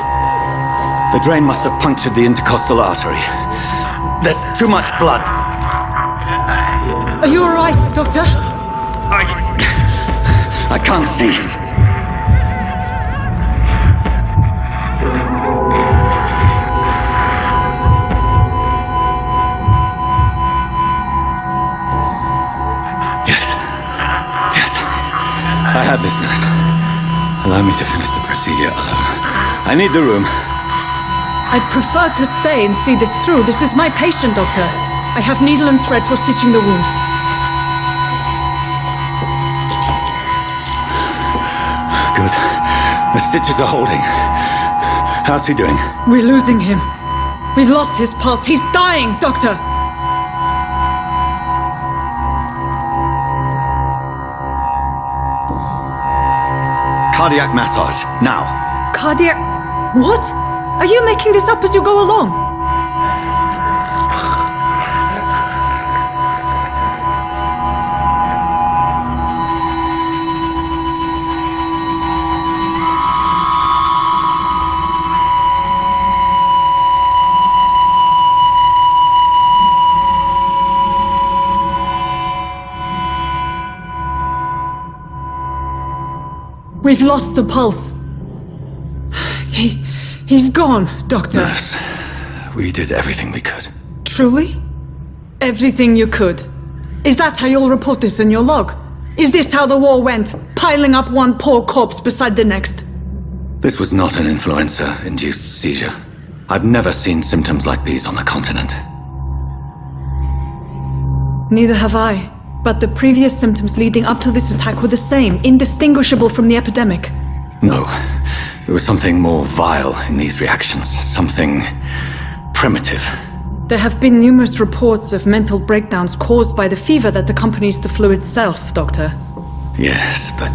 [SPEAKER 1] The drain must have punctured the intercostal artery. There's too much blood.
[SPEAKER 2] Are you all right, Doctor?
[SPEAKER 1] I can't see. Yes. I have this, nurse. Allow me to finish the procedure alone. I need the room.
[SPEAKER 2] I'd prefer to stay and see this through. This is my patient, Doctor. I have needle and thread for stitching the wound.
[SPEAKER 1] Good. The stitches are holding. How's he doing?
[SPEAKER 2] We're losing him. We've lost his pulse. He's dying, Doctor!
[SPEAKER 1] Cardiac massage, now.
[SPEAKER 2] Cardiac... What? Are you making this up as you go along? We've lost the pulse. He's gone, Doctor.
[SPEAKER 1] Nurse, we did everything we could.
[SPEAKER 2] Truly? Everything you could? Is that how you'll report this in your log? Is this how the war went? Piling up one poor corpse beside the next?
[SPEAKER 1] This was not an influenza-induced seizure. I've never seen symptoms like these on the continent.
[SPEAKER 2] Neither have I. But the previous symptoms leading up to this attack were the same, indistinguishable from the epidemic.
[SPEAKER 1] No. There was something more vile in these reactions. Something primitive.
[SPEAKER 2] There have been numerous reports of mental breakdowns caused by the fever that accompanies the flu itself, Doctor.
[SPEAKER 1] Yes, but...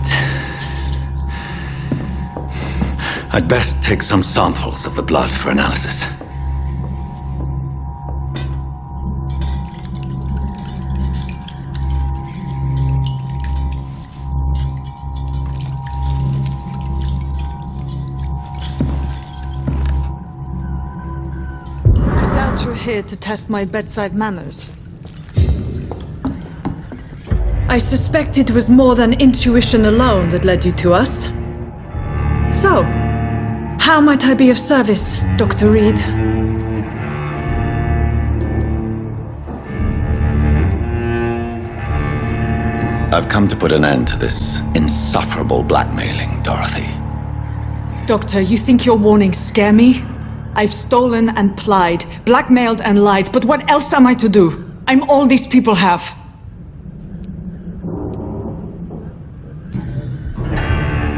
[SPEAKER 1] I'd best take some samples of the blood for analysis.
[SPEAKER 2] You're here to test my bedside manners. I suspect it was more than intuition alone that led you to us. So, how might I be of service, Dr. Reed?
[SPEAKER 1] I've come to put an end to this insufferable blackmailing, Dorothy.
[SPEAKER 2] Doctor, you think your warnings scare me? I've stolen and plied, blackmailed and lied, but what else am I to do? I'm all these people have.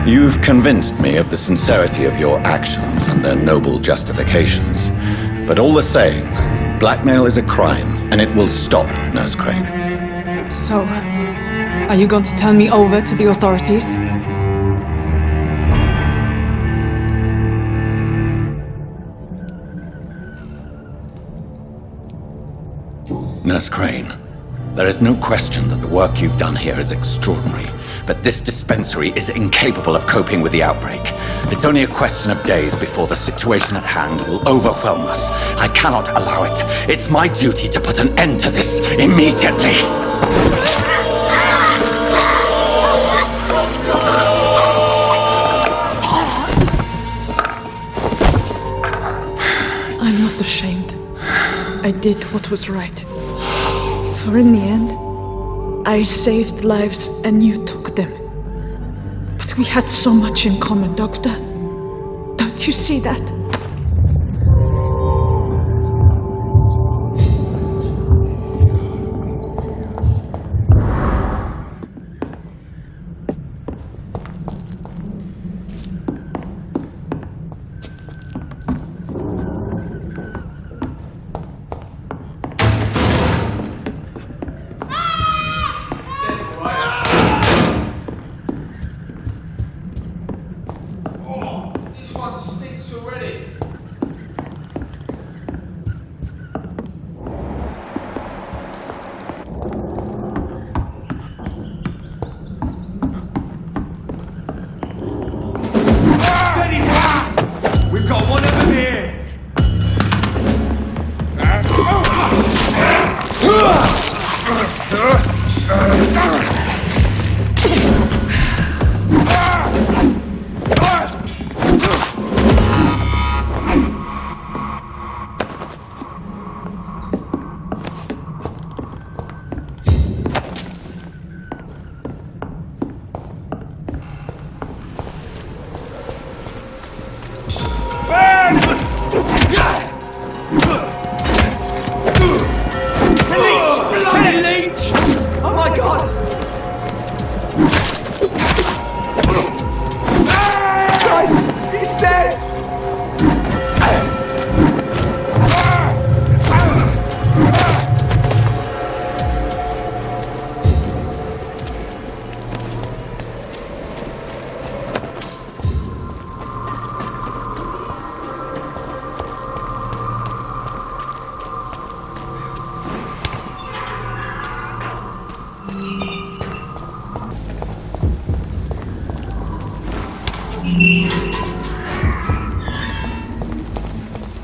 [SPEAKER 1] You've convinced me of the sincerity of your actions and their noble justifications. But all the same, blackmail is a crime, and it will stop, Nurse Crane.
[SPEAKER 2] So, are you going to turn me over to the authorities?
[SPEAKER 1] Nurse Crane, there is no question that the work you've done here is extraordinary, but this dispensary is incapable of coping with the outbreak. It's only a question of days before the situation at hand will overwhelm us. I cannot allow it. It's my duty to put an end to this immediately.
[SPEAKER 2] I'm not ashamed. I did what was right. For in the end, I saved lives and you took them. But we had so much in common, Doctor. Don't you see that?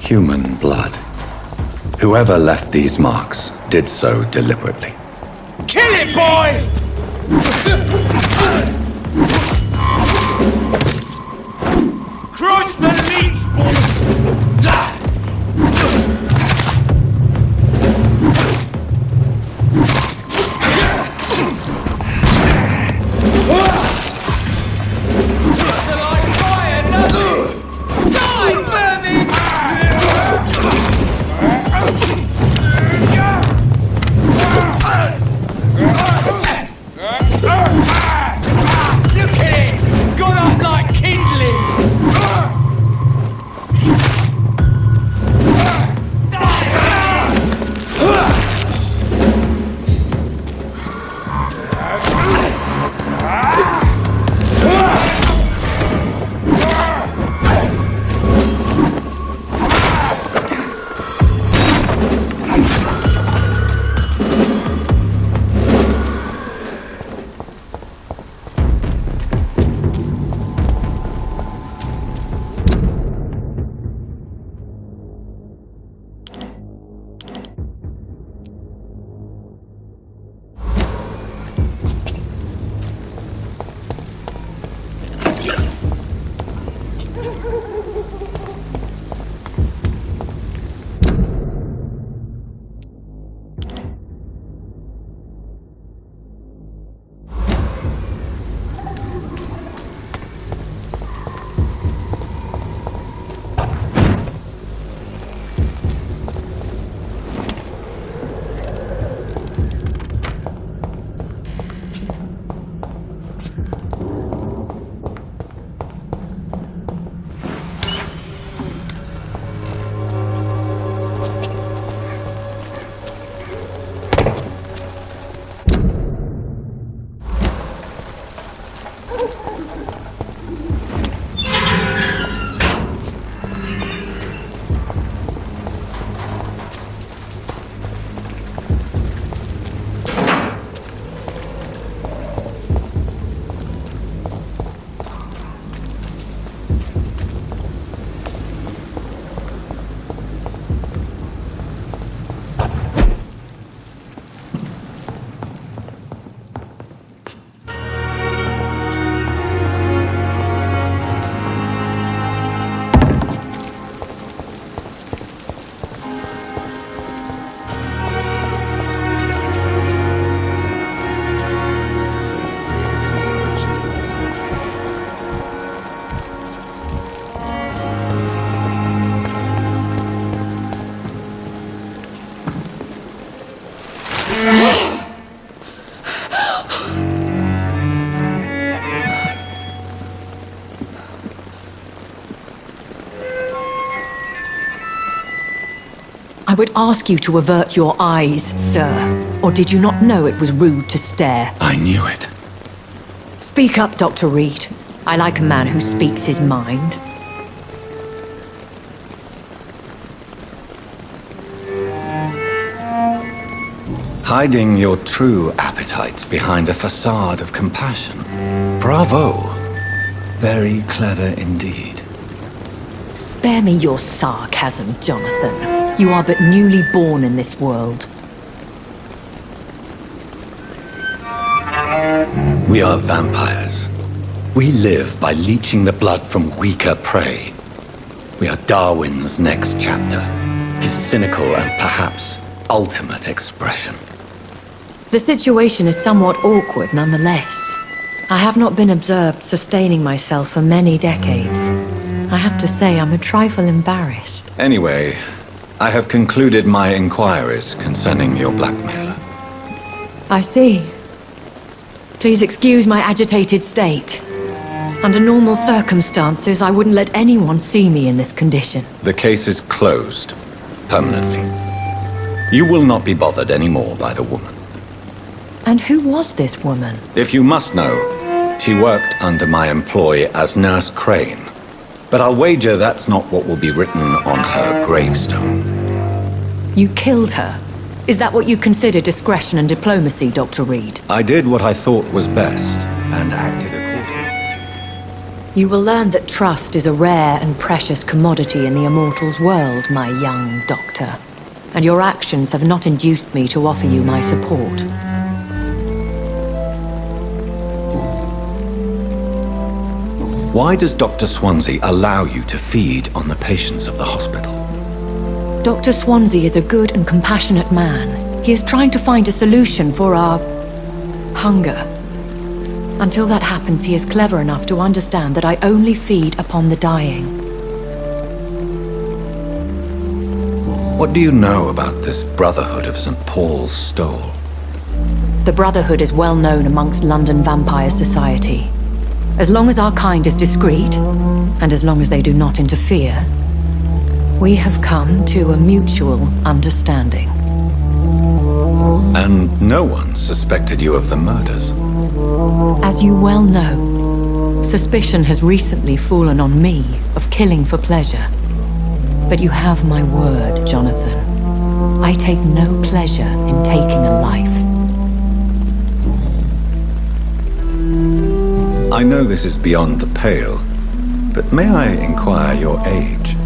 [SPEAKER 1] Human blood. Whoever left these marks did so deliberately.
[SPEAKER 16] Kill it, boy! Crush the leech,
[SPEAKER 11] would ask you to avert your eyes, sir. Or did you not know it was rude to stare?
[SPEAKER 1] I knew it.
[SPEAKER 11] Speak up, Dr. Reed. I like a man who speaks his mind.
[SPEAKER 1] Hiding your true appetites behind a facade of compassion. Bravo. Very clever indeed.
[SPEAKER 11] Spare me your sarcasm, Jonathan. You are but newly born in this world.
[SPEAKER 1] We are vampires. We live by leeching the blood from weaker prey. We are Darwin's next chapter. His cynical and perhaps ultimate expression.
[SPEAKER 11] The situation is somewhat awkward nonetheless. I have not been observed sustaining myself for many decades. I have to say I'm a trifle embarrassed.
[SPEAKER 1] Anyway, I have concluded my inquiries concerning your blackmailer.
[SPEAKER 11] I see. Please excuse my agitated state. Under normal circumstances, I wouldn't let anyone see me in this condition.
[SPEAKER 1] The case is closed. Permanently. You will not be bothered anymore by the woman.
[SPEAKER 11] And who was this woman?
[SPEAKER 1] If you must know, she worked under my employ as Nurse Crane. But I'll wager that's not what will be written on her gravestone.
[SPEAKER 11] You killed her. Is that what you consider discretion and diplomacy, Dr. Reed?
[SPEAKER 1] I did what I thought was best, and acted accordingly.
[SPEAKER 11] You will learn that trust is a rare and precious commodity in the Immortals world, my young doctor. And your actions have not induced me to offer you my support.
[SPEAKER 1] Why does Dr. Swansea allow you to feed on the patients of the hospital?
[SPEAKER 11] Dr. Swansea is a good and compassionate man. He is trying to find a solution for our hunger. Until that happens, he is clever enough to understand that I only feed upon the dying.
[SPEAKER 1] What do you know about this Brotherhood of St. Paul's Stole?
[SPEAKER 11] The Brotherhood is well known amongst London vampire society. As long as our kind is discreet, and as long as they do not interfere, we have come to a mutual understanding.
[SPEAKER 1] And no one suspected you of the murders?
[SPEAKER 11] As you well know, suspicion has recently fallen on me of killing for pleasure. But you have my word, Jonathan. I take no pleasure in taking a life.
[SPEAKER 1] I know this is beyond the pale, but may I inquire your age?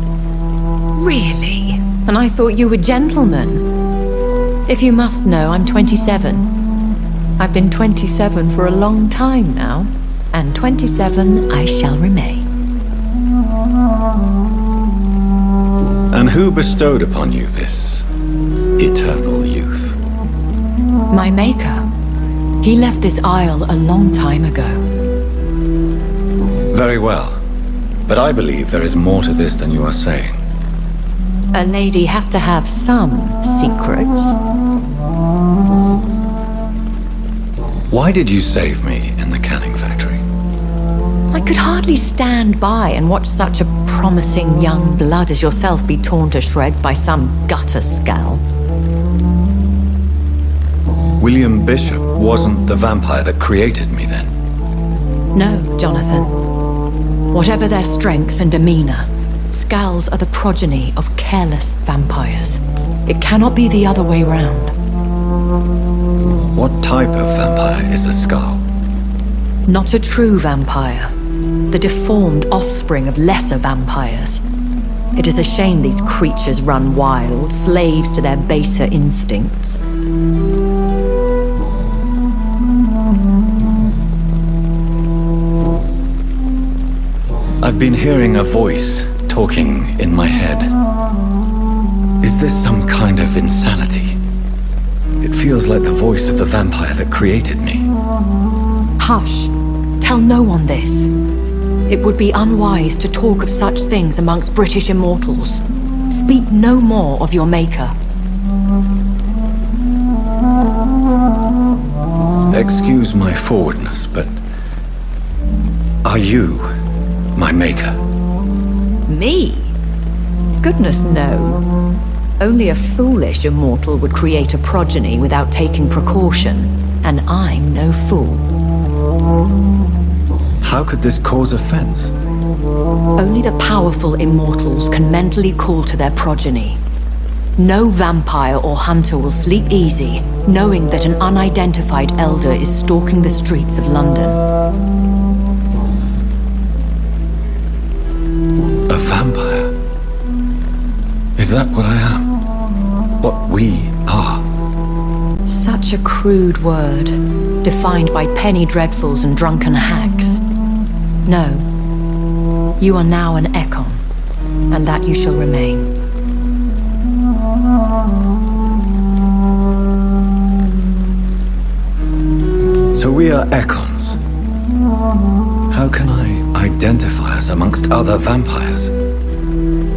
[SPEAKER 11] Really? And I thought you were gentlemen. If you must know, I'm 27. I've been 27 for a long time now, and 27 I shall remain.
[SPEAKER 1] And who bestowed upon you this eternal youth?
[SPEAKER 11] My maker. He left this isle a long time ago.
[SPEAKER 1] Very well. But I believe there is more to this than you are saying.
[SPEAKER 11] A lady has to have some secrets.
[SPEAKER 1] Why did you save me in the canning factory?
[SPEAKER 11] I could hardly stand by and watch such a promising young blood as yourself be torn to shreds by some gutter scowl.
[SPEAKER 1] William Bishop wasn't the vampire that created me then?
[SPEAKER 11] No, Jonathan. Whatever their strength and demeanor, scowls are the progeny of careless vampires. It cannot be the other way round.
[SPEAKER 1] What type of vampire is a skull?
[SPEAKER 11] Not a true vampire. The deformed offspring of lesser vampires. It is a shame these creatures run wild, slaves to their baser instincts.
[SPEAKER 1] I've been hearing a voice talking in my head. Is this some kind of insanity? It feels like the voice of the vampire that created me.
[SPEAKER 11] Hush. Tell no one this. It would be unwise to talk of such things amongst British immortals. Speak no more of your maker.
[SPEAKER 1] Excuse my forwardness, but are you my maker?
[SPEAKER 11] Me? Goodness, no. Only a foolish immortal would create a progeny without taking precaution, and I'm no fool.
[SPEAKER 1] How could this cause offense?
[SPEAKER 11] Only the powerful immortals can mentally call to their progeny. No vampire or hunter will sleep easy, knowing that an unidentified elder is stalking the streets of London.
[SPEAKER 1] A vampire? Is that what I am? What we are?
[SPEAKER 11] Such a crude word, defined by penny dreadfuls and drunken hacks. No. You are now an Ekon, and that you shall remain.
[SPEAKER 1] So we are Ekons. How can I identify us amongst other vampires?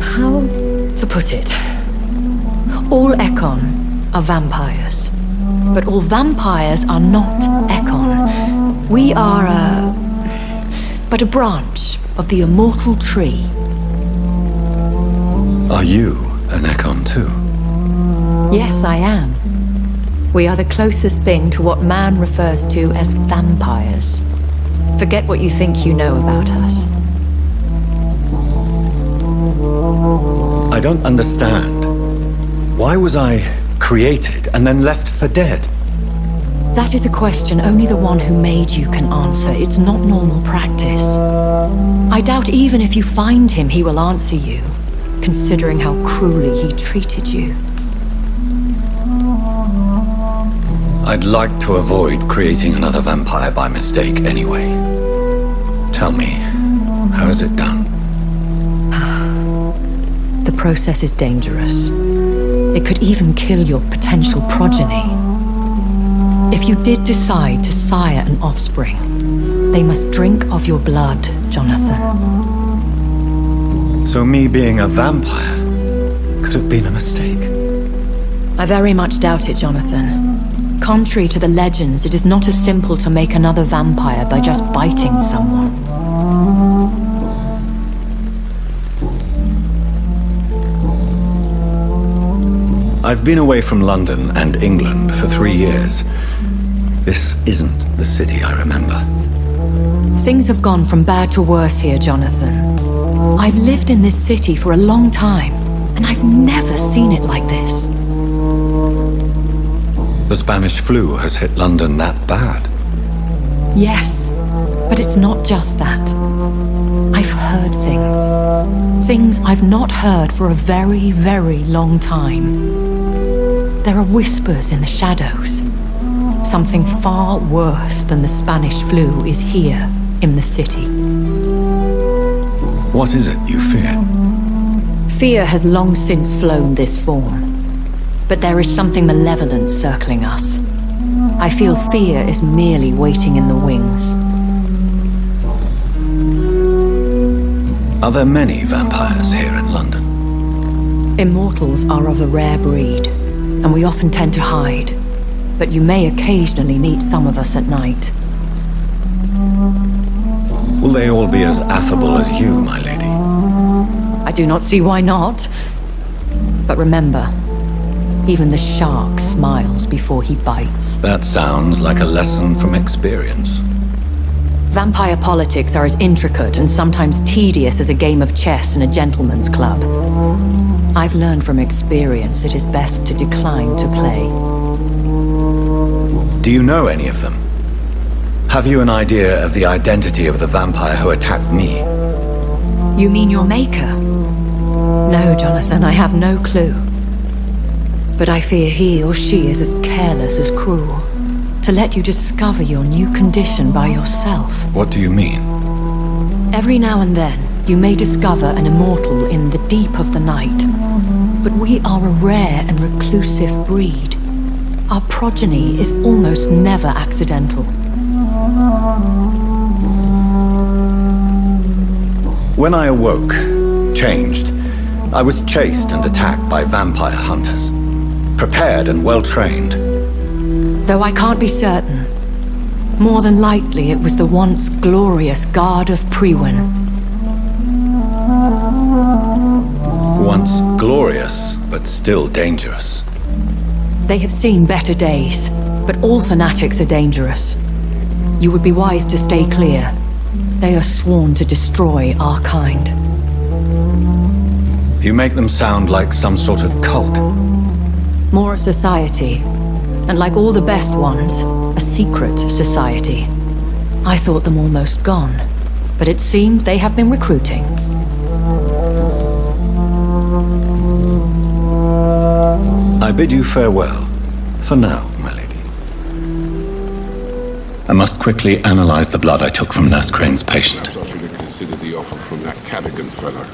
[SPEAKER 11] How to put it? All Ekon are vampires. But all vampires are not Ekon. We are but a branch of the immortal tree.
[SPEAKER 1] Are you an Ekon too?
[SPEAKER 11] Yes, I am. We are the closest thing to what man refers to as vampires. Forget what you think you know about us.
[SPEAKER 1] I don't understand. Why was I created and then left for dead?
[SPEAKER 11] That is a question only the one who made you can answer. It's not normal practice. I doubt even if you find him, he will answer you, considering how cruelly he treated you.
[SPEAKER 1] I'd like to avoid creating another vampire by mistake anyway. Tell me, how is it done?
[SPEAKER 11] The process is dangerous. It could even kill your potential progeny. If you did decide to sire an offspring, they must drink of your blood, Jonathan.
[SPEAKER 1] So me being a vampire could have been a mistake?
[SPEAKER 11] I very much doubt it, Jonathan. Contrary to the legends, it is not as simple to make another vampire by just biting someone.
[SPEAKER 1] I've been away from London and England for 3 years. This isn't the city I remember.
[SPEAKER 11] Things have gone from bad to worse here, Jonathan. I've lived in this city for a long time, and I've never seen it like this.
[SPEAKER 1] The Spanish flu has hit London that bad.
[SPEAKER 11] Yes, but it's not just that. I've heard things. Things I've not heard for a very, very long time. There are whispers in the shadows. Something far worse than the Spanish flu is here in the city.
[SPEAKER 1] What is it you fear?
[SPEAKER 11] Fear has long since flown this form. But there is something malevolent circling us. I feel fear is merely waiting in the wings.
[SPEAKER 1] Are there many vampires here in London?
[SPEAKER 11] Immortals are of a rare breed, and we often tend to hide. But you may occasionally meet some of us at night.
[SPEAKER 1] Will they all be as affable as you, my lady?
[SPEAKER 11] I do not see why not. But remember, even the shark smiles before he bites.
[SPEAKER 1] That sounds like a lesson from experience.
[SPEAKER 11] Vampire politics are as intricate and sometimes tedious as a game of chess in a gentleman's club. I've learned from experience it is best to decline to play.
[SPEAKER 1] Do you know any of them? Have you an idea of the identity of the vampire who attacked me?
[SPEAKER 11] You mean your maker? No, Jonathan, I have no clue. But I fear he or she is as careless as cruel. To let you discover your new condition by yourself.
[SPEAKER 1] What do you mean?
[SPEAKER 11] Every now and then, you may discover an immortal in the deep of the night. But we are a rare and reclusive breed. Our progeny is almost never accidental.
[SPEAKER 1] When I awoke, changed, I was chased and attacked by vampire hunters. Prepared and well-trained.
[SPEAKER 11] Though I can't be certain. More than likely, it was the once glorious Guard of Priwen.
[SPEAKER 1] Once glorious, but still dangerous.
[SPEAKER 11] They have seen better days, but all fanatics are dangerous. You would be wise to stay clear. They are sworn to destroy our kind.
[SPEAKER 1] You make them sound like some sort of cult.
[SPEAKER 11] More a society, and like all the best ones, a secret society. I thought them almost gone, but it seemed they have been recruiting.
[SPEAKER 1] I bid you farewell, for now, my lady. I must quickly analyze the blood I took from Nurse Crane's patient.
[SPEAKER 8] Perhaps I should have considered the offer from that Cadogan fellow.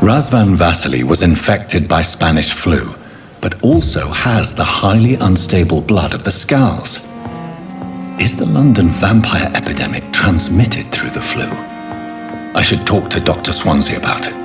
[SPEAKER 1] Razvan Vasily was infected by Spanish flu, but also has the highly unstable blood of the Scowls. Is the London vampire epidemic transmitted through the flu? I should talk to Dr. Swansea about it.